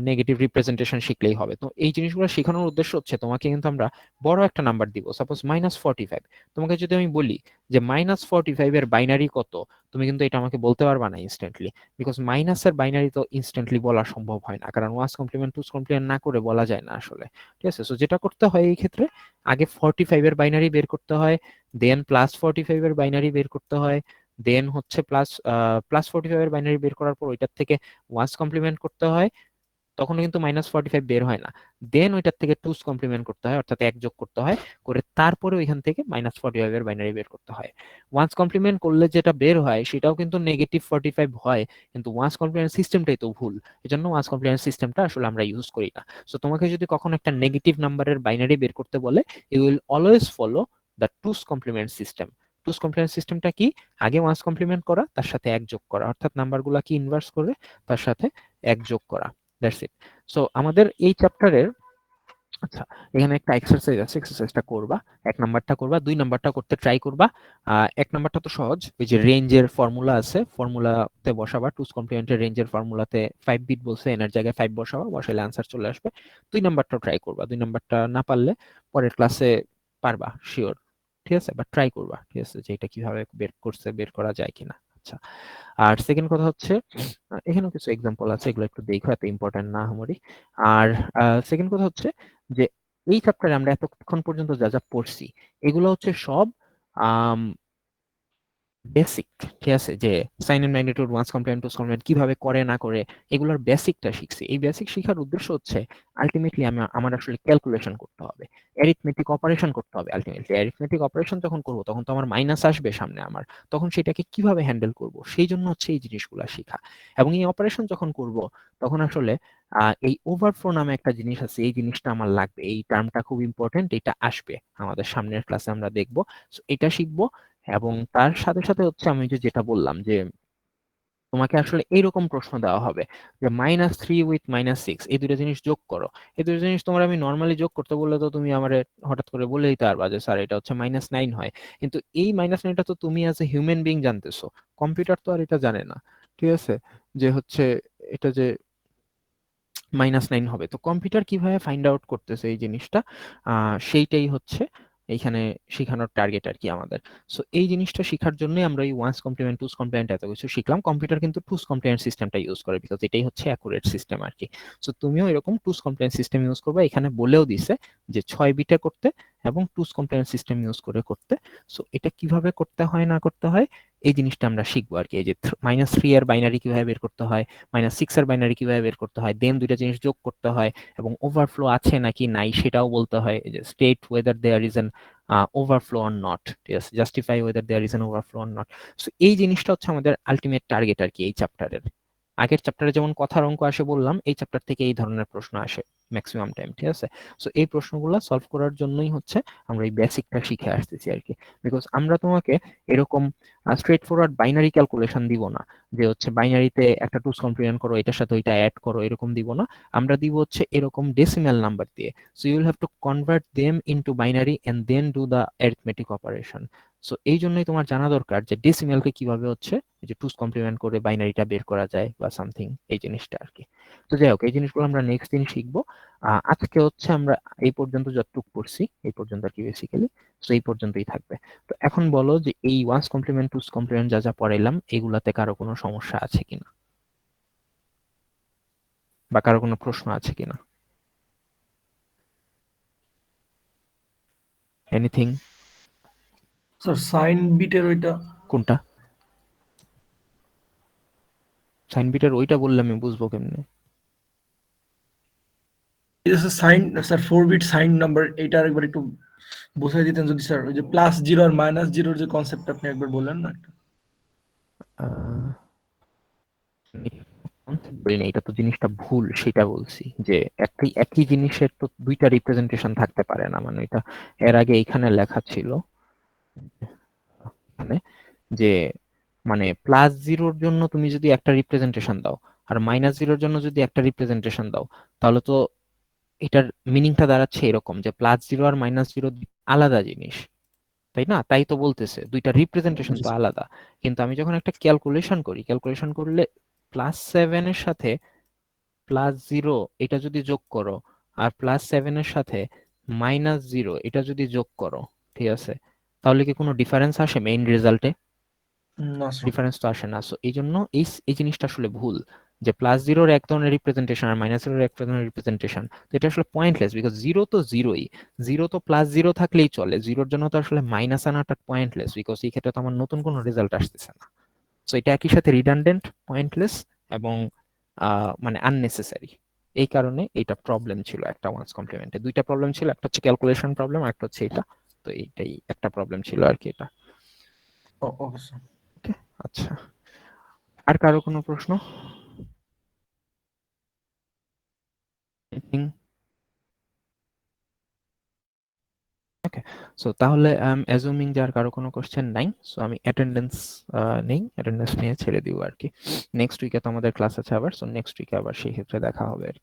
Speaker 1: নেগেটিভ রিপ্রেজেন্টেশন শিখলেই হবে। তো এই জিনিসগুলো শেখানোর উদ্দেশ্য হচ্ছে তোমাকে কিন্তু আমরা বড় একটা নাম্বার দিব, সাপোজ -45। তোমাকে যদি আমি বলি যে -45 এর বাইনারি কত, তুমি কিন্তু এটা আমাকে বলতে পারবা না ইনস্ট্যান্টলি, বিকজ মাইনাসের বাইনারি তো ইনস্ট্যান্টলি বলা সম্ভব হয় না, কারণ ওয়ান্স কমপ্লিমেন্ট টুস কমপ্লিমেন্ট না করে বলা যায় না আসলে, ঠিক আছে। সো যেটা করতে হয় এই ক্ষেত্রে, আগে 45 এর বাইনারি বের করতে হয়, দেন +45 এর বাইনারি বের করতে হয়, দেন হচ্ছে +45 এর বাইনারি বের করার পর ওইটার থেকে ওয়ান্স কমপ্লিমেন্ট করতে হয়, তখন কিন্তু -45 বের হয় না, দেন ওইটার থেকে টুস কমপ্লিমেন্ট করতে হয়, অর্থাৎ 1 যোগ করতে হয়, করে তারপরে ওইখান থেকে -45 এর বাইনারি বের করতে হয়। ওয়ান্স কমপ্লিমেন্ট করলে যেটা বের হয় সেটাও কিন্তু -45 হয়, কিন্তু ওয়ান্স কমপ্লিমেন্ট সিস্টেমটাই তো ভুল, এজন্য ওয়ান্স কমপ্লিমেন্ট সিস্টেমটা আসলে আমরা ইউজ করি না। সো তোমাকে যদি কখনো একটা নেগেটিভ নাম্বারের বাইনারি বের করতে বলে, you will always follow the two's complement system. Two's complement সিস্টেমটা কি? আগে ওয়ান্স কমপ্লিমেন্ট করা, তার সাথে 1 যোগ করা, অর্থাৎ নাম্বারগুলা কি ইনভার্স করে তার সাথে 1 যোগ করা, দ্যাটস ইট। সো আমাদের এই চ্যাপ্টারের, আচ্ছা, এখানে একটা এক্সারসাইজ আছে, এক্সারসাইজটা করবা, 1 নাম্বারটা করবা, 2 নাম্বারটা করতে ট্রাই করবা। 1 নাম্বারটা তো সহজ, ওই যে রেঞ্জের ফর্মুলা আছে, ফর্মুলাতে বসাবা, টুস কমপ্লিমেন্টের রেঞ্জের ফর্মুলাতে 5 বিট বলছে, এনার জায়গায় 5 বসাবা, বসাইলে আনসার চলে আসবে। 2 নাম্বারটাও ট্রাই করবা, 2 নাম্বারটা না পারলে পরের ক্লাসে পারবা শিওর, ঠিক আছে, বাট ট্রাই করবা, ঠিক আছে, যে এটা কিভাবে বের করা যায় কিনা। আচ্ছা, আর সেকেন্ড কথা হচ্ছে এখানেও কিছু এক্সাম্পল আছে, এগুলো একটু দেখো, এত ইম্পর্টেন্ট না আমারই। আর সেকেন্ড কথা হচ্ছে যে এই চ্যাপ্টারে আমরা এতক্ষণ পর্যন্ত যা যা পড়ছি এগুলো হচ্ছে সব বেসিক, ঠিক আছে, যে sign and magnitude, one's complement, two's complement কিভাবে করে না করে এগুলোর বেসিকটা শিখছি। এই বেসিক শেখার উদ্দেশ্য হচ্ছে আলটিমেটলি আমার আসলে ক্যালকুলেশন করতে হবে, অ্যারিথমেটিক অপারেশন করতে হবে। আলটিমেটলি অ্যারিথমেটিক অপারেশন যখন করব তখন তো আমার মাইনাস আসবে সামনে আমার, তখন সেটাকে কিভাবে হ্যান্ডেল করব সেই জন্য হচ্ছে এই জিনিসগুলো শেখা। এবং এই অপারেশন যখন করব তখন আসলে এই ওভারফ্লো নামে একটা জিনিস আছে, এই জিনিসটা আমার লাগবে, এই টার্মটা খুব ইম্পর্টেন্ট, এটা আসবে আমাদের সামনের ক্লাসে আমরা দেখবো। So, এটা শিখবো। এবং তার সাথে সাথে হচ্ছে আমি যেটা বললাম যে তোমাকে আসলে এইরকম প্রশ্ন দেওয়া হবে যে -3 উইথ -6 এই দুটো জিনিস যোগ করো। এই দুটো জিনিস তোমার আমি নর্মালি যোগ করতে বললে তো তুমি আমার হঠাৎ করে বলে দিতে পারবা যে স্যার এটা হচ্ছে -9 হয়, কিন্তু এই -9টা তো তুমি অ্যাজ এ হিউম্যান বিং জানতেছো, কম্পিউটার তো আর এটা জানে না, ঠিক আছে, যে হচ্ছে এটা যে -9 হবে। তো কম্পিউটার কিভাবে ফাইন্ড আউট করতেছে এই জিনিসটা, সেইটাই হচ্ছে এইখানে শেখানোর টার্গেট আর কি আমাদের। সো এই জিনিসটা শেখার জন্যই আমরা এই ওয়ান্স কমপ্লিমেন্ট, টুস কমপ্লিমেন্ট এত কিছু শিখলাম। কম্পিউটার কিন্তু টুস কমপ্লিমেন্ট সিস্টেমটা ইউজ করে, বিকজ এটাই হচ্ছে অ্যাকুরেট সিস্টেম আর কি। সো তুমিও এরকম টুস কমপ্লিমেন্ট সিস্টেম ইউজ করবে, এখানে বলেও দিছে যে 6 বিটে করতে এবং টুস কমপ্লিমেন্ট সিস্টেম ইউজ করে করতে। সো এটা কিভাবে করতে হয় না করতে হয় এই জিনিসটা আমরা শিখবো আর কি। এই যে -3 এর বাইনারি কিভাবে বের করতে হয়, -6 এর বাইনারি কিভাবে বের করতে হয়, দেন দুইটা জিনিস যোগ করতে হয়, এবং ওভারফ্লো আছে নাকি নাই সেটাও বলতে হয়, যে state whether there is an overflow or not, ঠিক আছে, justify whether there is an overflow or not. So এই জিনিসটা হচ্ছে আমাদের আলটিমেট টার্গেট আর কি এই চ্যাপ্টারের। আগের চ্যাপ্টারে যেমন কথার অঙ্ক আসে বললাম, এই চ্যাপ্টার থেকে এই ধরনের প্রশ্ন আসে ম্যাক্সিমাম টাইম, ঠিক আছে। সো এই প্রশ্নগুলো সলভ করার জন্যই হচ্ছে আমরা এই বেসিকটা শিখে আসতেছি আর কি। বিকজ আমরা তোমাকে এরকম স্ট্রেট ফরওয়ার্ড বাইনারি ক্যালকুলেশন দিব না, যে হচ্ছে বাইনারিতে একটা টুস কমপ্লিমেন্ট করো, এটার সাথে ওইটা অ্যাড করো, এরকম দিব না। আমরা দিব হচ্ছে এরকম ডেসিমাল নাম্বার দিয়ে। So you will have to convert them into binary and then do the arithmetic operation. So এই জন্যই তোমার জানা দরকার যে ডেসিমালকে কিভাবে হচ্ছে এই যে টুস কমপ্লিমেন্ট করে বাইনারিটা বের করা যায় বা সামথিং, এই জিনিসটা আর কি। তো যাই হোক, এই জিনিসগুলো আমরা নেক্সট দিন শিখবো। আজকে হচ্ছে আমরা এই পর্যন্ত যতটুকু পড়ছি এই পর্যন্ত আর কি, বেসিক্যালি। তো এই পর্যন্তই থাকবে। তো এখন বলো যে এই ওয়ান্স কমপ্লিমেন্ট, টুস কমপ্লিমেন্ট যা যা পড়াইলাম এগুলাতে কারো কোনো সমস্যা আছে কিনা, বা কারো কোনো প্রশ্ন আছে কিনা, এনিথিং?
Speaker 2: স্যার সাইন বিটের ওইটা
Speaker 1: কোনটা? সাইন বিটের ওইটা বললে আমি বুঝবো কেমনে?
Speaker 2: Sign, sir 4 bit sign number, এটা আরেকবার একটু বোঝাই দিতেন যদি স্যার। ওই যে +0 আর -0 যে কনসেপ্ট আপনি একবার বললেন না একটা।
Speaker 1: আহ, বলিনি, এটা তো জিনিসটা ভুল সেটা বলছি, যে একই একই জিনিসের তো দুইটা রিপ্রেজেন্টেশন থাকতে পারে না, মানে এটা এর আগে এখানে লেখা ছিল, মানে যে মানে +0-র জন্য তুমি যদি একটা রিপ্রেজেন্টেশন দাও আর -0-র জন্য যদি একটা রিপ্রেজেন্টেশন দাও, তাহলে তো এটার মিনিংটা দাঁড়াচ্ছে এরকম যে +0 আর -0 আলাদা জিনিস, তাই না? তাই তো বলতেছে দুইটা রিপ্রেজেন্টেশন তো আলাদা। কিন্তু আমি যখন একটা ক্যালকুলেশন করি, ক্যালকুলেশন করলে +7 এর সাথে +0 এটা যদি যোগ করো, আর +7 এর সাথে -0 এটা যদি যোগ করো, ঠিক আছে, তাহলে কি কোনো ডিফারেন্স আসে মেইন রেজাল্টে?
Speaker 2: না স্যার।
Speaker 1: ডিফারেন্স তো আসে না। সো এই জন্য এই জিনিসটা আসলে ভুল, যে +0-র এক ধরনের রিপ্রেজেন্টেশন আর -0-র এক ধরনের রিপ্রেজেন্টেশন, তো এটা আসলে পয়েন্টলেস, বিকজ জিরো তো জিরোই। জিরো তো +0 থাকলেই চলে, জিরোর জন্য তো আসলে মাইনাস আনাটা পয়েন্টলেস, বিকজ এই ক্ষেত্রে তো আমার নতুন কোনো রেজাল্ট আসতেছে না। সো এটা একই সাথে রিডান্ডেন্ট, পয়েন্টলেস, এবং মানে আননেসেসারি। এই কারণে এটা প্রবলেম ছিল একটা ওয়ান্স কমপ্লিমেন্টে, দুইটা প্রবলেম ছিল, একটা হচ্ছে ক্যালকুলেশন প্রবলেম আর একটা হচ্ছে এটা। তো এইটাই একটা প্রবলেম ছিল আর কি এটা।
Speaker 2: Okay sir.
Speaker 1: ওকে, আচ্ছা, আর কারো কোনো প্রশ্ন? ওকে, সো তাহলে অ্যাজুমিং যে আর কারো কোনো কোশ্চেন নাই, সো আমি অ্যাটেন্ডেন্স নেই, অ্যাটেন্ডেন্স নিয়ে ছেড়ে দিব আর কি। নেক্সট উইকে তো আমাদের ক্লাস আছে আবার, সো নেক্সট উইকে আবার সেই ক্ষেত্রে দেখা হবে আর কি।